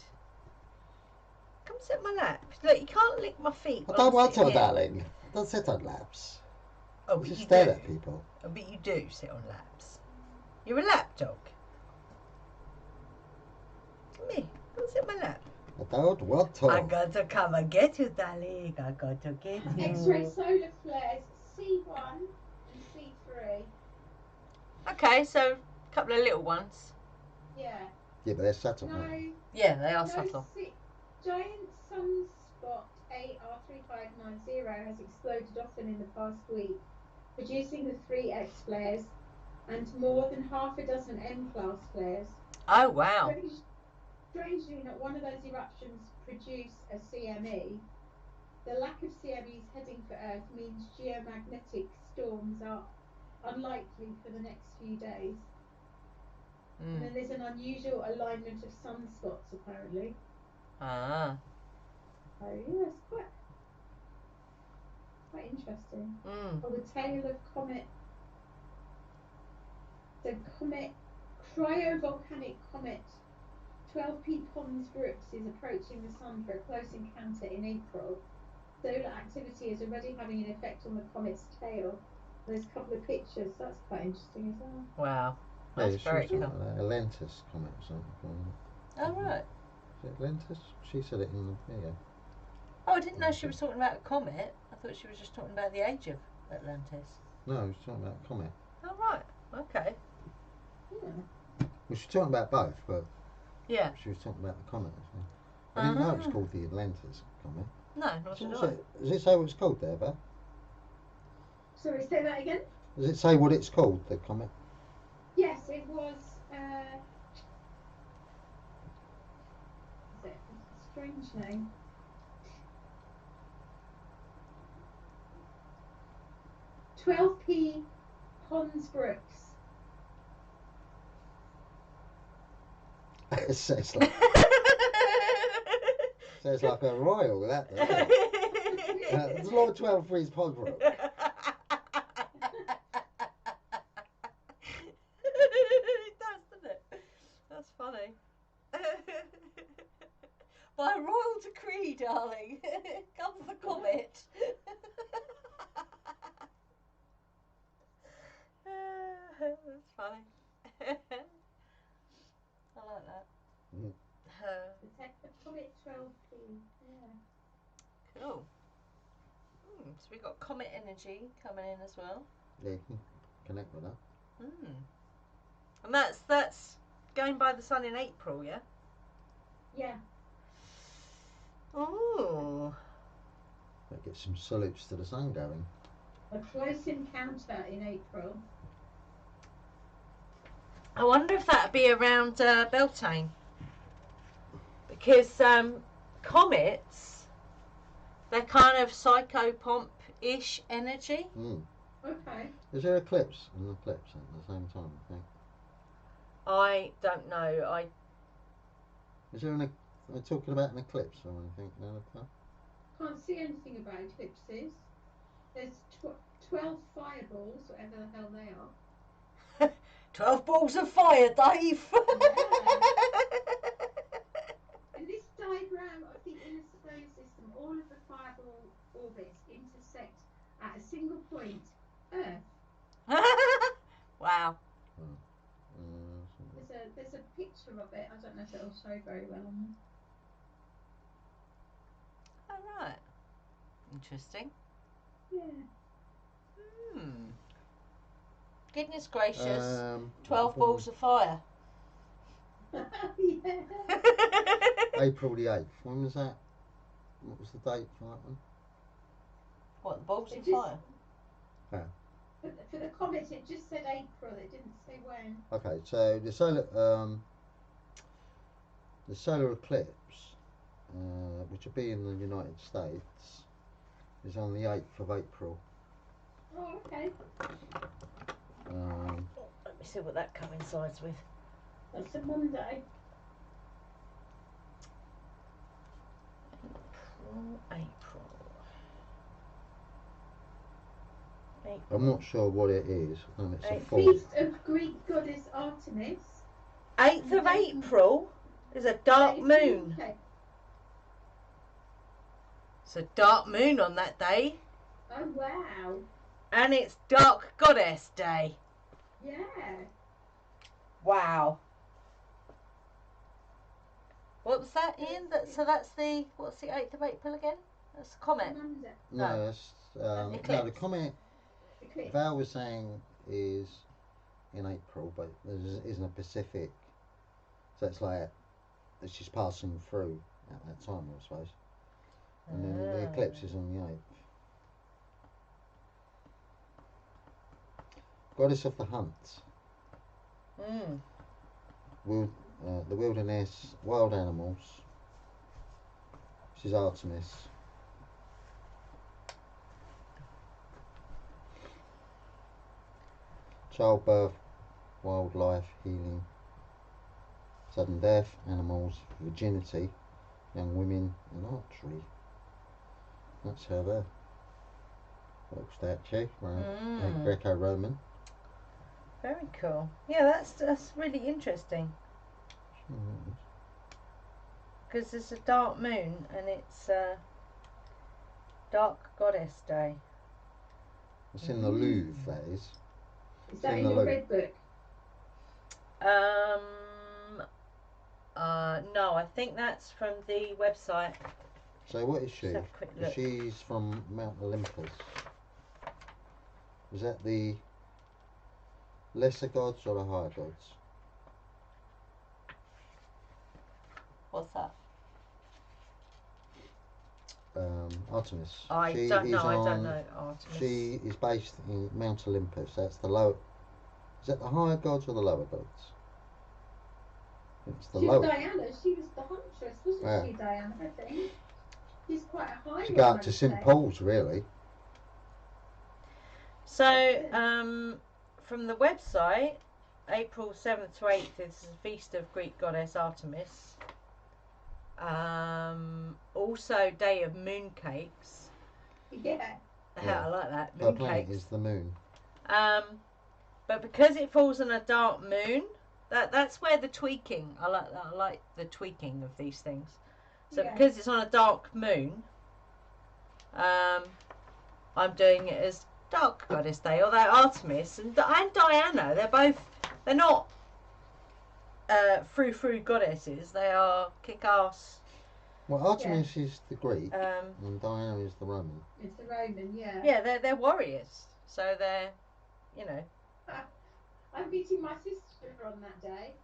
Come sit on my lap. Look, you can't lick my feet. I don't want to, darling. Don't sit on laps. Oh, but just you stare do. at people. Oh, but you do sit on laps. You're a lap dog. Come here. Come sit on my lap. I don't want to. I got to come and get you, darling. I got to get you. X-ray solar flares C1 and C3. Okay, so a couple of little ones. Yeah. Yeah, but they're subtle. Yeah, they are subtle. Giant sunspot AR3590 has exploded often in the past week, producing the 3 X flares and more than half a dozen M-class flares. Oh, wow. Strangely, not one of those eruptions produce a CME. The lack of CMEs heading for Earth means geomagnetic storms are unlikely for the next few days. And then there's an unusual alignment of sunspots, apparently. Ah. So, yeah, it's quite interesting. Oh, the tail of comet. The comet, cryovolcanic comet 12P Pons Brooks is approaching the sun for a close encounter in April. Solar activity is already having an effect on the comet's tail, There's a couple of pictures. That's quite interesting as well. Wow. That's very cool. Atlantis comet or something. Oh, right. Is it Atlantis? She said it in the video. Oh, I didn't know she was talking about a comet. I thought she was just talking about the age of Atlantis. No, she was talking about a comet. Oh, right. Okay. Yeah. Well, she's talking about both, but yeah, she was talking about the comet. So. I didn't know it was called the Atlantis comet. No, not at all. Does it say what it's called there, Val? Sorry, say that again? Does it say what it's called, the comet? Yes, it was. Is it a strange name? 12p Pons Brooks. It says like, sounds like a royal, that doesn't it? There's a lot of 12 threes Ponsbrook. It does, doesn't it? That's funny. By royal decree, darling, comes the comet. That's funny. I like that. Mm. The comet 12p. Yeah. Cool. So we've got comet energy coming in as well. Yeah, you can connect with that. And that's going by the sun in April, yeah? Yeah. Oh. Might get some salutes to the sun going. A close encounter in April. I wonder if that'd be around Beltane. Because comets, they're kind of psychopomp-ish energy. Okay. Is there eclipse and eclipse at the same time, I think? I don't know. Is there are they talking about an eclipse or anything? Can't see anything about eclipses. There's 12 fireballs, whatever the hell they are. 12 balls of fire, Dave! In this diagram of the inner solar system, all of the fireball orbits intersect at a single point, Earth. Wow. There's a picture of it. I don't know if it'll show very well on there. All right. Interesting. Yeah. Goodness gracious. 12 balls of fire. Yeah. April the 8th. When was that? What was the date for that one? What, the balls of fire? Yeah. For the comments, it just said April. It didn't say when. Okay, so the solar eclipse, which will be in the United States, is on the 8th of April. Oh, okay. Let me see what that coincides with. That's a Monday. April. I'm not sure what it is. It's a feast of Greek goddess Artemis. 8th of April is a dark moon. Okay. It's a dark moon on that day. Oh, wow. And it's Dark Goddess Day. Yeah. Wow. What was that, Ian? So that's the, what's the 8th of April again? That's a comet. No, that's no, the comet. Val was saying is in April, but there isn't a Pacific. So it's like she's passing through at that time, I suppose. And then the eclipse is on the 8th. Goddess of the hunt. The wilderness, wild animals. She's Artemis. Childbirth, wildlife, healing, sudden death, animals, virginity, young women, and archery. That's her there. Little statue, Greco-Roman. Very cool. Yeah, that's really interesting. Because it's a dark moon and it's Dark Goddess Day. It's in the Louvre, that is. Is that in your red book? No, I think that's from the website. So what is she? She's from Mount Olympus. Is that the lesser gods or the higher gods? What's that? Artemis. I don't know Artemis. She is based in Mount Olympus. That's the low. Is that the higher gods or the lower gods? It's the lower. Diana. She was the huntress, wasn't she, Diana? I think she's quite a high. She go up to St Paul's, really. So, from the website, April 7th to 8th is the feast of Greek goddess Artemis. Also, day of mooncakes. Yeah. I like that. Her planet is the moon. But because it falls on a dark moon, that's where the tweaking. I like the tweaking of these things. So because it's on a dark moon, I'm doing it as Dark Goddess Day. Although Artemis and Diana, they're not frou-frou goddesses. They are kick-ass. Well, Artemis is the Greek, and Diana is the Roman. It's the Roman, yeah. Yeah, they're warriors. So they're, you know. I'm meeting my sister on that day.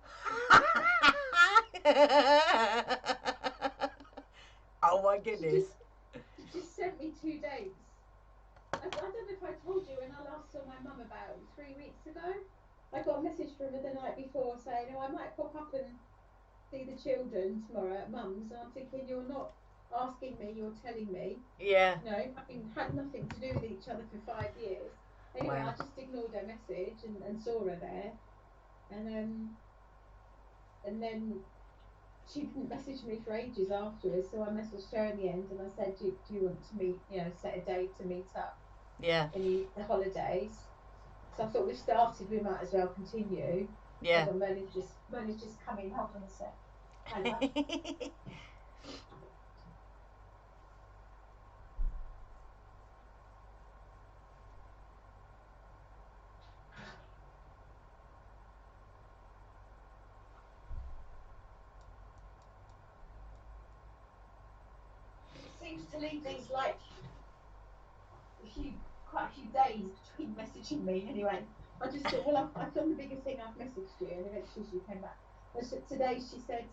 Oh my goodness. She just sent me 2 dates. I don't know if I told you when I last saw my mum about 3 weeks ago. I got a message from her the night before saying, I might pop up and see the children tomorrow at mum's. And I'm thinking, you're not asking me, you're telling me. Yeah. No, having had nothing to do with each other for 5 years. Anyway, I just ignored her message and saw her there. And then she didn't message me for ages afterwards, so I messaged her in the end and I said, do you want to meet, set a day to meet up? Yeah. In the holidays. So I thought we started, we might as well continue. Yeah. Merlin's just come in. Hold on a sec. Hello. Seems to leave these quite a few days between messaging me. Anyway, I just thought, well, I've done the biggest thing. I've messaged you, and eventually she came back. Today she said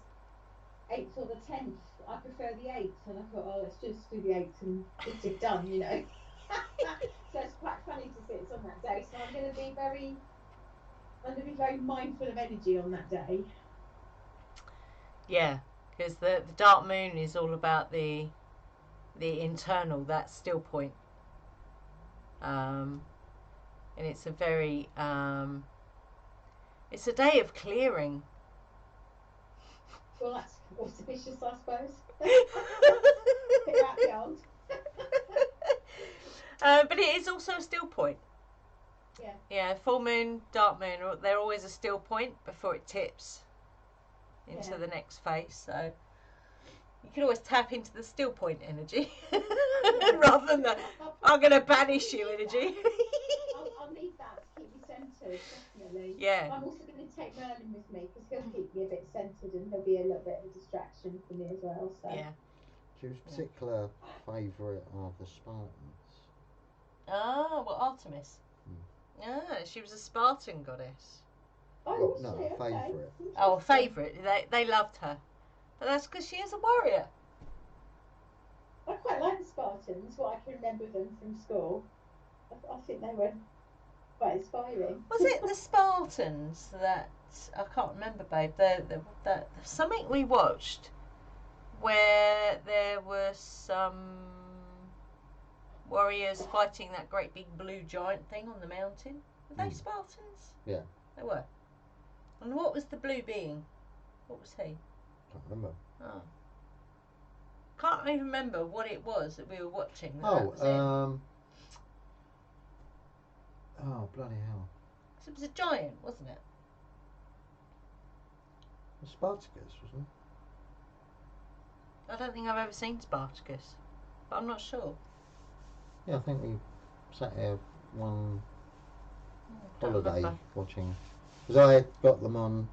8th or the 10th. I prefer the 8th, and I thought, let's just do the 8th and get it done, So it's quite funny to see it's on that day. So I'm going to be very mindful of energy on that day. Yeah, because the dark moon is all about the internal, that still point. And it's a very it's a day of clearing. Well, that's auspicious, I suppose. Bit old. But it is also a still point. Yeah. Yeah, full moon, dark moon, they're always a still point before it tips into the next phase. So you can always tap into the still point energy rather than the I'm going to banish you energy. I'll need that to keep me centred, definitely. Yeah. I'm also going to take Merlin with me because he'll keep me a bit centred and he'll be a little bit of a distraction for me as well. So. Yeah. She was a particular favourite of the Spartans. Ah, well, Artemis. Ah, she was a Spartan goddess. Oh, well, no, favourite. Oh, a favourite. They loved her. But that's because she is a warrior. I quite like the Spartans, what I can remember them from school. I think they were quite inspiring. Was it the Spartans that, I can't remember, babe, the something we watched where there were some warriors fighting that great big blue giant thing on the mountain? Were they Spartans? Yeah. They were. And what was the blue being? What was he? Can't remember. Oh. Can't even remember what it was that we were watching. Oh, bloody hell. So it was a giant, wasn't it? It was Spartacus, wasn't it? I don't think I've ever seen Spartacus, but I'm not sure. Yeah, I think we sat here one holiday watching, because I got them on.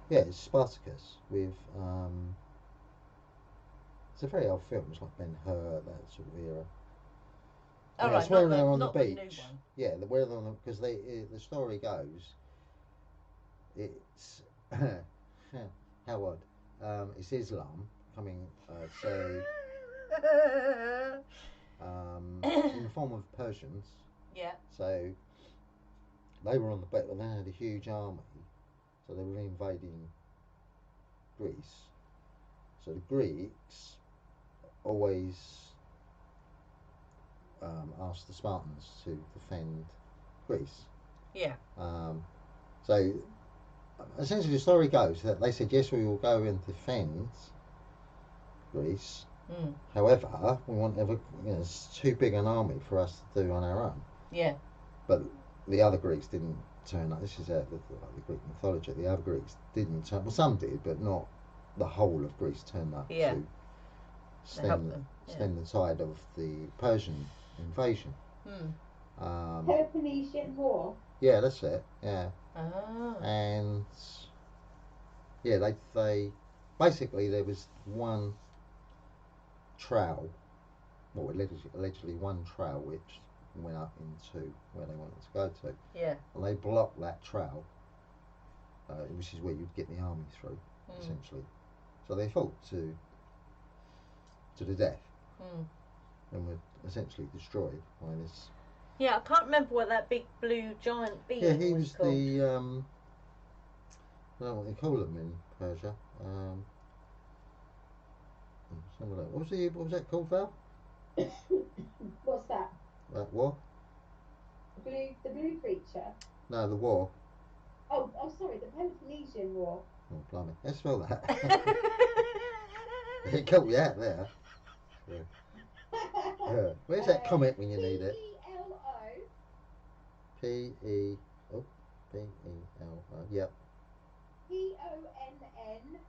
Yeah, it's Spartacus with. It's a very old film. It's like Ben-Hur, that sort of era. Oh, yeah, right, it's where they're on not the beach. The new one. Yeah, where they're on because the story goes. It's how odd. It's Islam coming in the form of Persians. Yeah. So they were on the beach, and they had a huge army. So they were invading Greece. So the Greeks always asked the Spartans to defend Greece. Yeah. So essentially the story goes that they said, yes, we will go and defend Greece. However, we won't ever, it's too big an army for us to do on our own. Yeah. But the other Greeks didn't turn up. This is out of the Greek mythology. The other Greeks didn't turn. Well, some did, but not the whole of Greece turned up to stem the tide of the Persian invasion. Peloponnesian War. Yeah, that's it. Yeah. Ah. And yeah, they basically there was one trail, well, allegedly one trail which went up into where they wanted to go to. Yeah. And they blocked that trail, which is where you'd get the army through, essentially. So they fought to the death, and were essentially destroyed by this. Yeah, I can't remember what that big blue giant being was. Yeah, he was called. the I don't know what they call them in Persia. What was that called, Val? What's that? War? The blue creature. No, the war. Oh, sorry, the Peloponnesian War. Oh, blimey. Let's spell that. It caught you out there. Yeah. Where's that comment when you need it? P-E-L-O. Yep. P-O-N-N.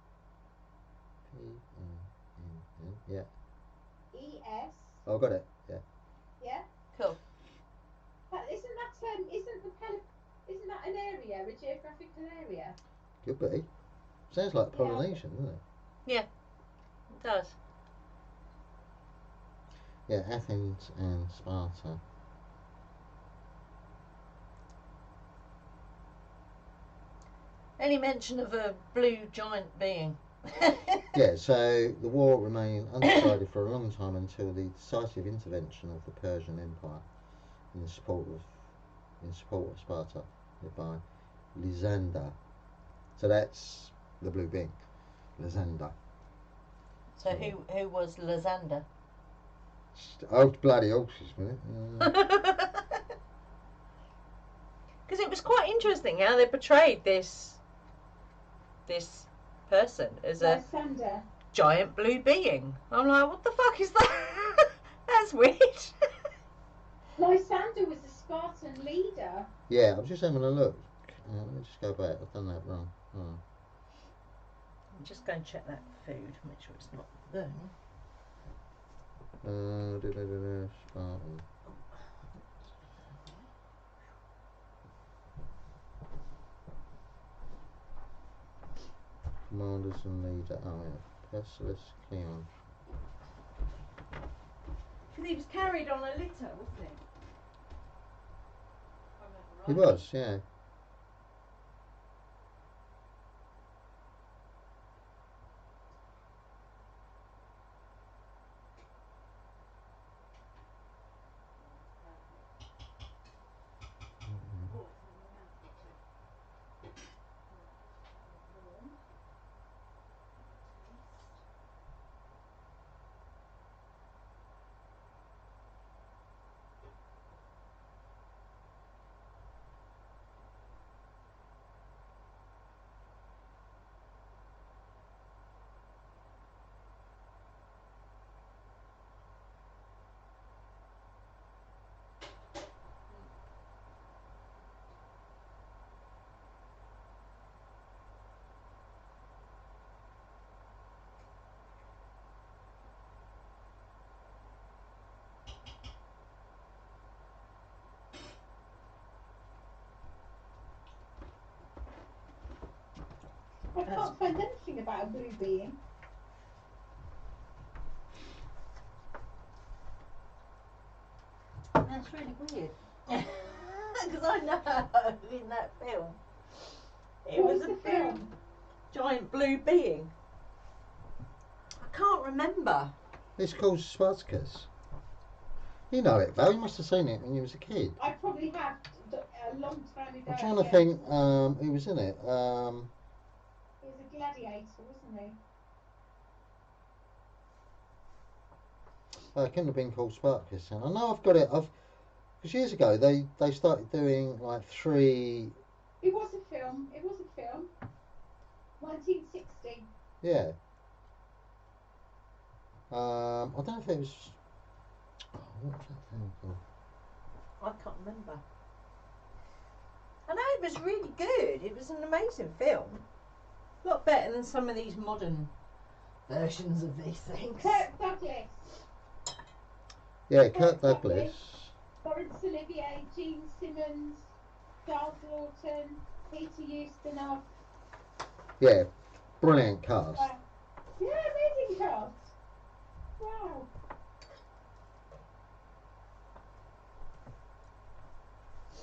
P-E-N-N. Yeah. E-S. Oh, got it. Yeah. Yeah. Cool. But isn't that an area, a geographical area? Could be. Sounds like Polynesian, doesn't it? Yeah, it does. Yeah, Athens and Sparta. Any mention of a blue giant being? Yeah, so the war remained undecided for a long time until the decisive intervention of the Persian Empire in support of Sparta by Lysander. So that's the blue being, Lysander. So who was Lysander? Oh, bloody horses, man. Because it was quite interesting how they portrayed this person as Lysander. A giant blue being. I'm like, what the fuck is that? That's weird. Lysander was a Spartan leader. Yeah, I'm just having a look. Let me just go back. I've done that wrong. I'm just going to check that food, make sure it's not burning. Spartan. Commanders and leader. Oh yeah, Perseus Cleon. Because he was carried on a litter, wasn't he? He was, yeah. I can't find anything about a blue being. That's really weird. Because I know in that film, it was a film. Giant blue being. I can't remember. It's called Spartacus. You know it, Val. You must have seen it when you was a kid. I probably have a long time ago. I'm trying to think who was in it. He was a gladiator, wasn't he? It couldn't have been called Spartacus. And I know I've got it. Because years ago they started doing like 3. It was a film. 1960. Yeah. I don't know if it was. Oh, what was that film called? I can't remember. I know it was really good. It was an amazing film. A lot better than some of these modern versions of these things. Kirk Douglas. Yeah, Kirk Douglas. Laurence Olivier, Gene Simmons, Charles Lawton, Peter Ustinov. Yeah, brilliant cast. Yeah, amazing cast. Wow.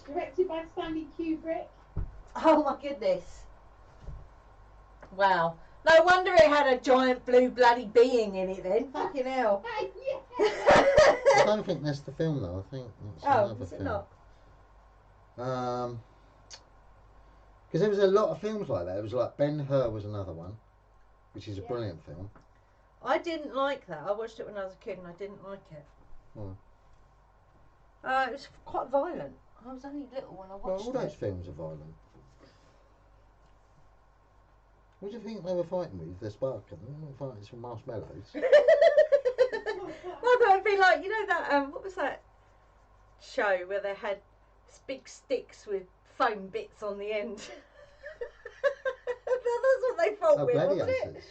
Directed by Stanley Kubrick. Oh my goodness. Wow. No wonder it had a giant blue bloody being in it then. Fucking hell. Yeah. I don't think that's the film though. I think it's another is film. it not? Because there was a lot of films like that. It was like Ben-Hur was another one, which is a brilliant film. I didn't like that. I watched it when I was a kid and I didn't like it. It was quite violent. I was only little when I watched all those films are violent. What do you think they were fighting with? They're sparking. They weren't fighting some marshmallows. Well, that would be like, you know that, what was that show where they had big sticks with foam bits on the end? That's what they fought with, Gladiators. wasn't it?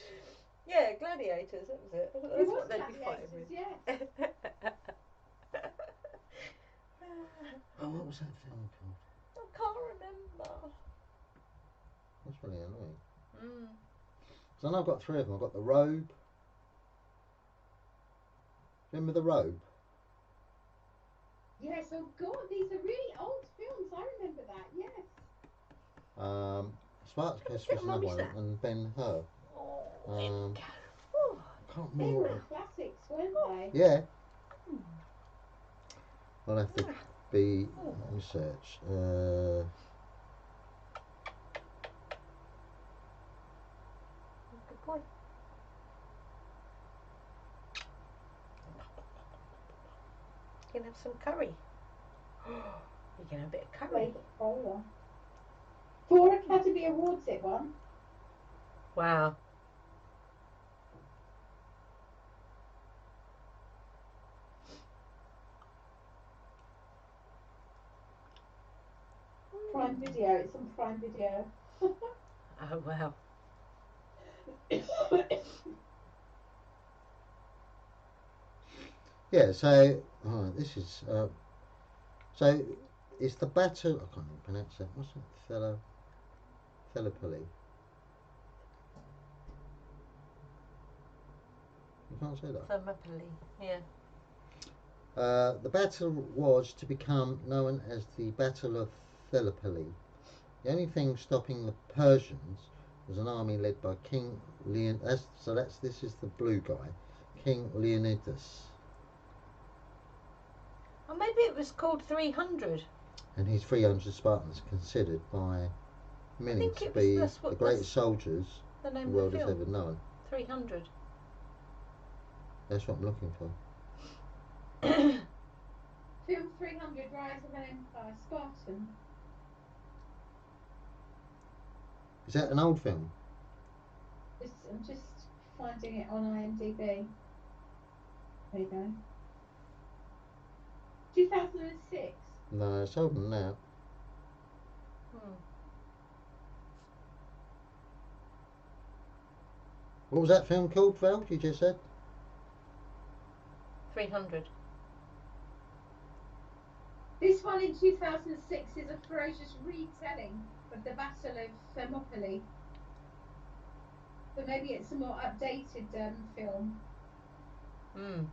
Yeah, gladiators, that was it. That's what they'd be fighting with. Yeah. Oh, what was that film called? I can't remember. That's really annoying. So I know I've got 3 of them. I've got The Robe. Remember The Robe? Yes, oh God, these are really old films. I remember that, yes. Spartacus was another one, and Ben-Hur. I can't remember. They were classics, weren't they? Yeah. I'll have to be research. Good point. You can have some curry. You can have a bit of curry. Oh, yeah. 4 Academy Awards it won. Wow. Prime Video, it's on Prime Video. Oh, wow. Yeah, so this is so it's the battle. I can't even pronounce it. What's it? Thelopily. You can't say that. Thermopylae, yeah. The battle was to become known as the Battle of Thelopily. The only thing stopping the Persians was an army led by King Leonidas. This is the blue guy, King Leonidas. Or maybe it was called 300. And his 300 Spartans, considered by many to be the greatest soldiers the world has ever known. 300. That's what I'm looking for. Film 300, Rise of an Empire, Spartan. Is that an old film? I'm just finding it on IMDb. There you go. 2006. No, it's older than that. What was that film called, Val? You just said 300. This one in 2006 is a ferocious retelling of the Battle of Thermopylae. So maybe it's a more updated film. Hmm.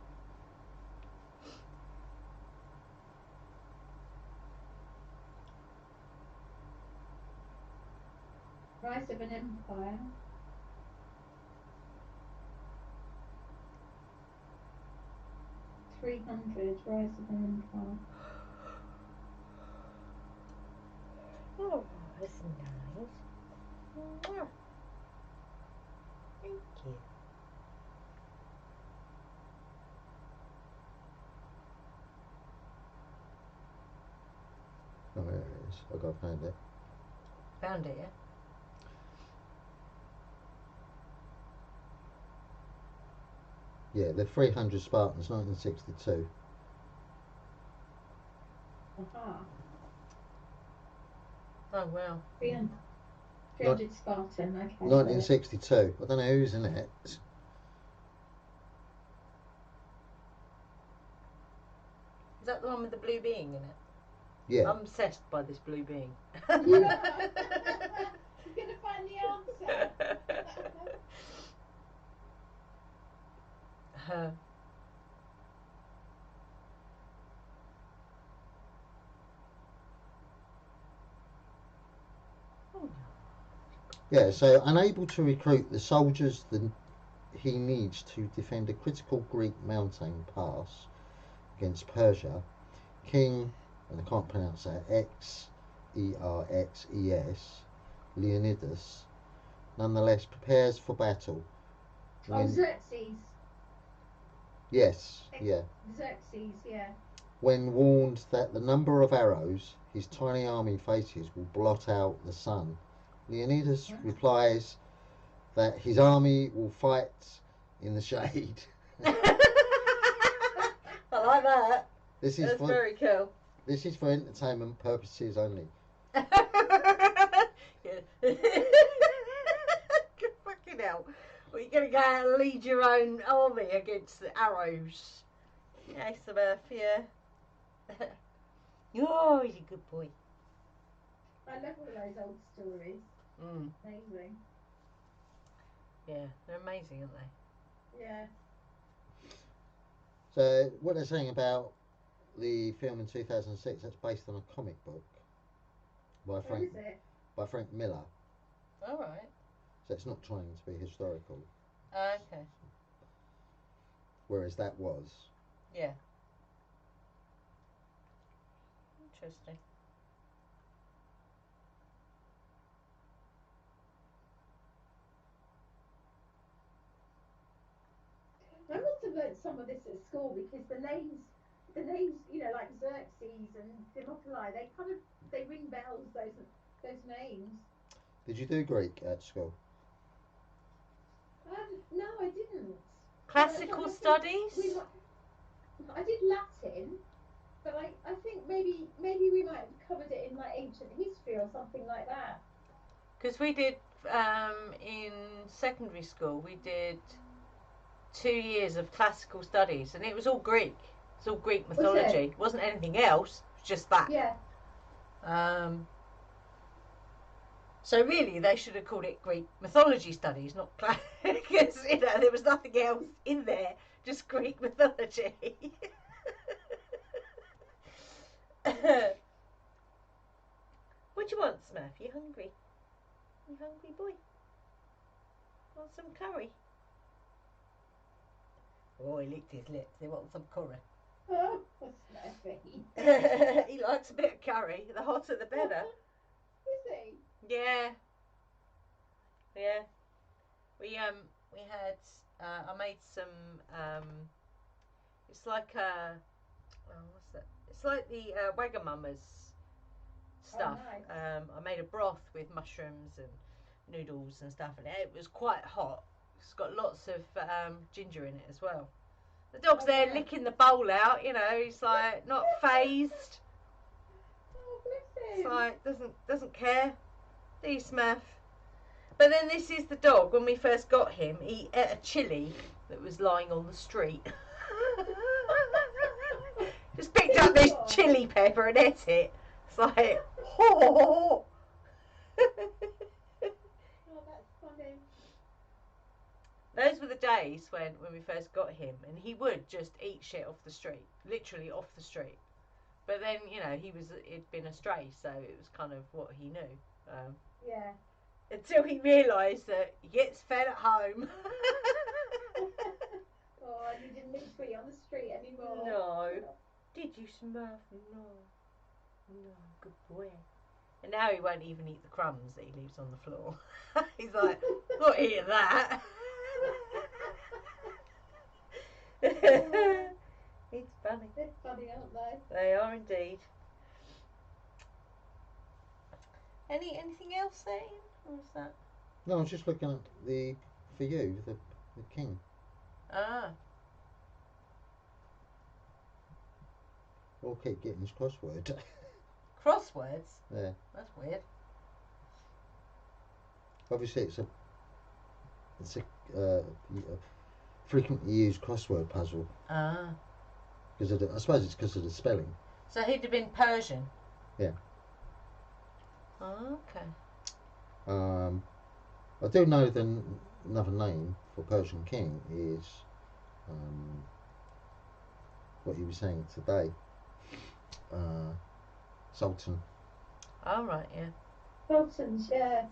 Rise of an Empire. $300. Rise of an Empire. Oh, that's nice. Mwah. Thank you. Oh, there it is. I got found it. Found it, yeah? Yeah, the 300 Spartans, 1962. Oh, wow. 300 Spartan, okay. 1962. I don't know who's in it. Is that the one with the blue being in it? Yeah. I'm obsessed by this blue being. You're going to find the answer. Yeah, so unable to recruit the soldiers that he needs to defend a critical Greek mountain pass against Persia, King, and I can't pronounce that, Xerxes, Leonidas, nonetheless prepares for battle. Xerxes. Yes, yeah. Xerxes, yeah. When warned that the number of arrows his tiny army faces will blot out the sun, Leonidas replies that his army will fight in the shade. I like that. That's very cool. This is for entertainment purposes only. Fucking hell. Well, you're going to go out and lead your own army against the arrows. Yes, Smurf, yeah. Oh, he's a good boy. I love all those old stories. Amazing. Yeah, they're amazing, aren't they? Yeah. So, what they're saying about the film in 2006, that's based on a comic book by Frank Miller. All right. So it's not trying to be historical. Okay. Whereas that was. Yeah. Interesting. I must have learnt some of this at school because the names, you know, like Xerxes and Thermopylae, they ring bells. Those names. Did you do Greek at school? No, I didn't. Classical studies? I did Latin, but I think maybe we might have covered it in like ancient history or something like that. Because we did in secondary school, we did 2 years of classical studies, and it was all Greek. It's all Greek mythology. It wasn't anything else. It was just that. Yeah. So really, they should have called it Greek mythology studies, not because there was nothing else in there, just Greek mythology. What do you want, Smurf? You hungry? You hungry boy? Want some curry? Oh, he licked his lips. He wants some curry. Oh, Smurfy. He likes a bit of curry. The hotter, the better. Is he? Yeah. Yeah. We had I made some it's like what's that? It's like the Wagamama's stuff. Oh, nice. I made a broth with mushrooms and noodles and stuff, and it was quite hot. It's got lots of ginger in it as well. The dog's there licking the bowl out, he's like not phased. Oh, bless him. It's like doesn't care. Do you, Smurf? But then this is the dog. When we first got him, he ate a chilli that was lying on the street. Just picked up this chili pepper and ate it. It's like, oh. Oh, that's funny. Those were the days when we first got him, and he would just eat shit off the street, literally off the street. But then, you know, he'd been a stray, so it was kind of what he knew. Yeah. Until he realised that he gets fed at home. Oh, and you didn't need to eat on the street anymore. No. Did you smurf? No. No, good boy. And now he won't even eat the crumbs that he leaves on the floor. He's like, not eating that. It's funny. They're funny, aren't they? They are indeed. Anything else there, Ian? Or was that? No, I was just looking at the king. Ah. We'll keep getting his crossword. Crosswords? Yeah. That's weird. Obviously, it's a frequently used crossword puzzle. Ah. I suppose it's because of the spelling. So he'd have been Persian? Yeah. Oh, okay. I do know that another name for Persian king is what you were saying today. Sultan. Oh, right, yeah. Sultans, yeah.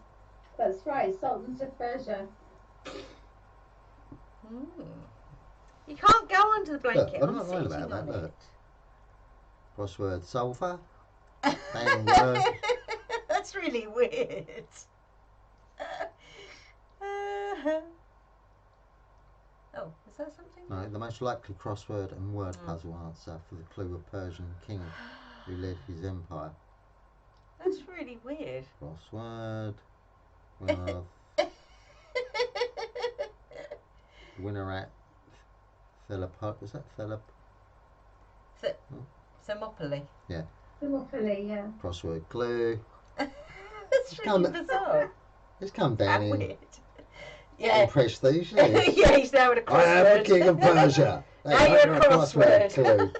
That's right, Sultans of Persia. You can't go under the blanket. Look, I'm not lying about that, look. Crossword sulfur. Bang word. That's really weird. Oh, is that something? No, the most likely crossword and word puzzle answer for the clue of Persian king who led his empire. That's really weird. Crossword. Winner at was that Philip? Thermopylae. Yeah. Thermopylae, yeah. Crossword clue. That's really bizarre. It's come down in weird. Yeah. prestige. Yeah, he's now with a crossword. I am the king of Persia. Now you're a crossword clue.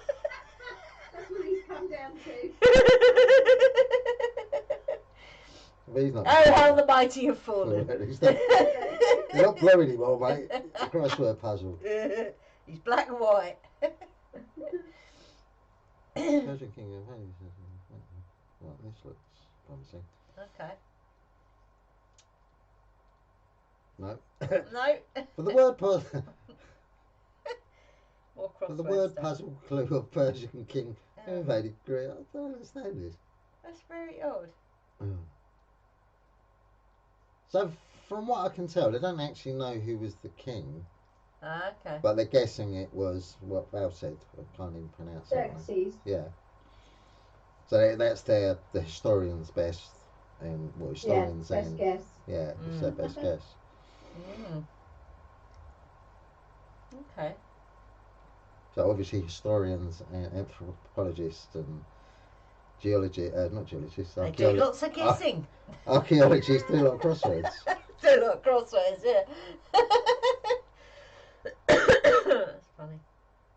That's what he's come down to. He's not how the mighty have fallen. He's not blue anymore, mate. It's a crossword puzzle. He's black and white. Persian king of Well, this looks promising. Okay. No. No. For the word puzzle. More For the crossword word stuff. puzzle clue of Persian king who invaded Greece. I don't understand this. That's very odd. So, from what I can tell, they don't actually know who was the king. Ah, okay. But they're guessing it was what Val said. I can't even pronounce it. Xerxes. Yeah. So that's the historian's best, and what historians best guess. Yeah, it's their best guess. Okay. So obviously historians and anthropologists and not geologists. They do lots of guessing. Archaeologists do a lot of crosswords. Do a lot of crosswords, yeah. That's funny.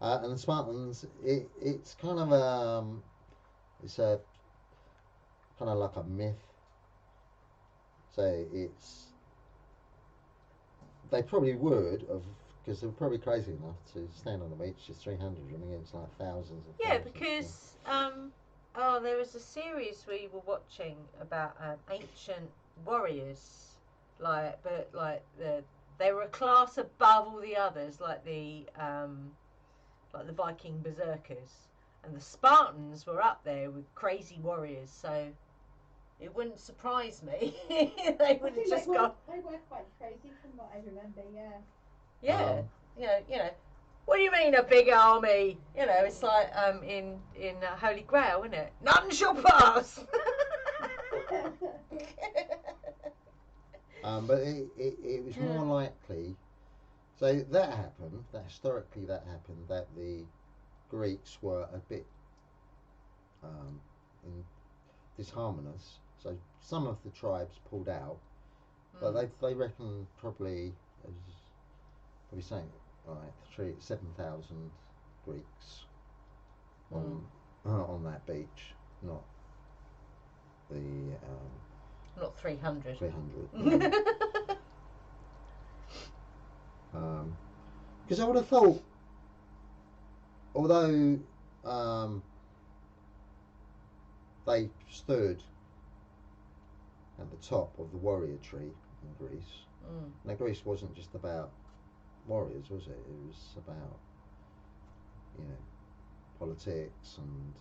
And the Spartans, it's kind of it's a kind of like a myth. So they probably would have, because they're probably crazy enough to stand on the beach just 300 against like thousands of because there was a series we were watching about ancient warriors, they were a class above all the others, like the Viking berserkers, and the Spartans were up there with crazy warriors. So it wouldn't surprise me they would have just gone. They were quite crazy from what I remember. Yeah. Yeah. You know. What do you mean a big army? You know, it's like in Holy Grail, isn't it? None shall pass. But it was more likely. So that happened. Historically, that happened. That the Greeks were a bit disharmonious. So some of the tribes pulled out, but they reckon probably saying 7,000 Greeks on that beach, not the not 300. 300. Because I would have thought, although they stood at the top of the warrior tree in Greece. Now Greece wasn't just about warriors, was it? It was about, you know, politics and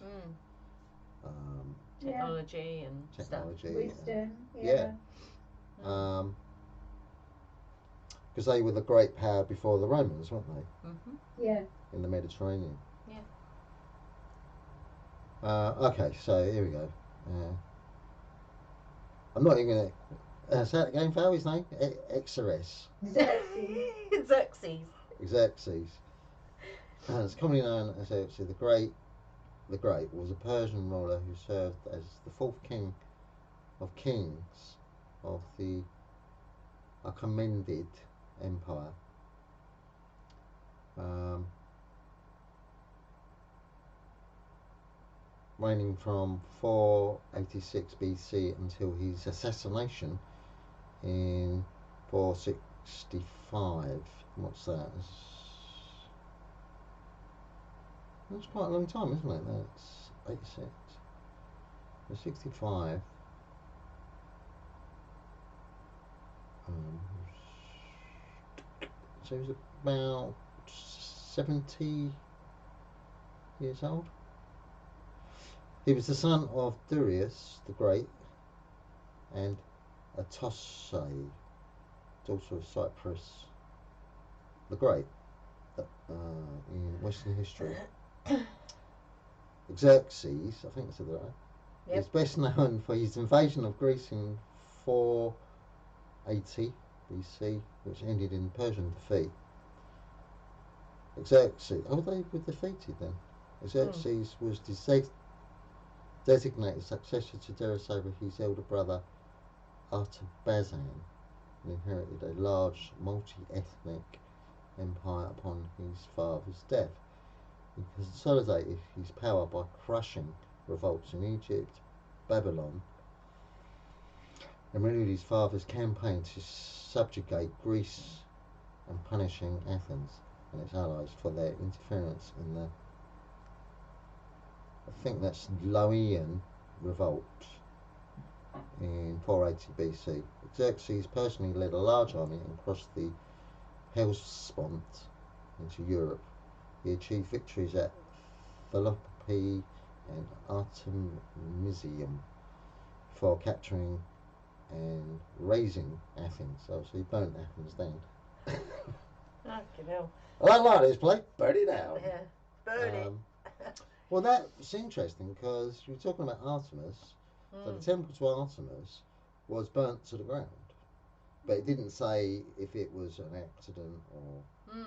technology and technology, wisdom. Because they were the great power before the Romans, weren't they? Yeah. In the Mediterranean. Yeah. Okay, so here we go. I'm not even going to say it again, Val, his name? Xerxes. Xerxes. It's commonly known as Xerxes the Great. The Great was a Persian ruler who served as the fourth king of kings of the Achaemenid Empire. Reigning from 486 BC until his assassination in 465. What's that? That's quite a long time, isn't it? That's 86. 65. So he was about 70 years old. He was the son of Darius the Great and Atosse, daughter of Cyprus the Great, in Western history. Xerxes, I think I said that right, is best known for his invasion of Greece in 480 BC, which ended in Persian defeat. Xerxes, they were defeated then. Xerxes was designated successor to Darius over his elder brother Artabazan, and inherited a large multi-ethnic empire upon his father's death. He consolidated his power by crushing revolts in Egypt, Babylon, and renewed his father's campaign to subjugate Greece and punishing Athens and its allies for their interference in the, I think that's Loean revolt in 480 BC. Xerxes personally led a large army and crossed the Hellespont into Europe. He achieved victories at Thermopylae and Artemisium before capturing and razing Athens. So he burnt Athens down. Fucking hell. I don't like this place. Burn it down. Yeah, burn it. Well, that's interesting because you're talking about Artemis. So the temple to Artemis was burnt to the ground, but it didn't say if it was an accident or you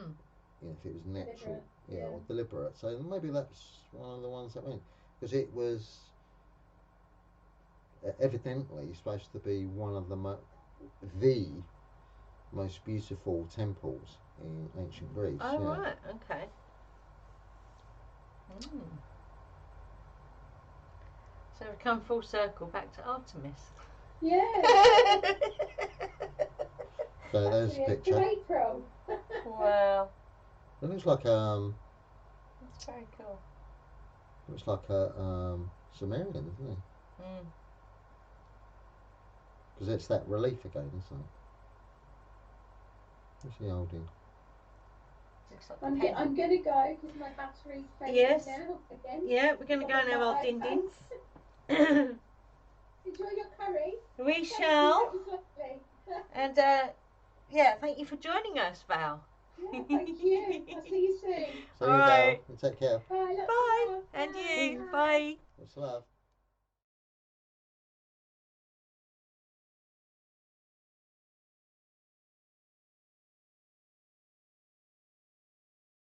know, if it was natural, or deliberate. So maybe that's one of the ones that went, because it was evidently supposed to be one of the most beautiful temples in ancient Greece. Oh, right, okay. So we've come full circle back to Artemis. Yeah. So there's a picture. April. Wow. It looks like That's very cool. Looks like a Sumerian, doesn't it? Because it's that relief again, isn't it? What's he holding? I'm going to go because my battery's fading now again. Yeah, we're going to go and have our din-dins. Enjoy your curry. We shall. And thank you for joining us, Val. Yeah, thank you. I'll see you soon. See you, Val. Take care. Bye. Bye. And you. Bye. What's love?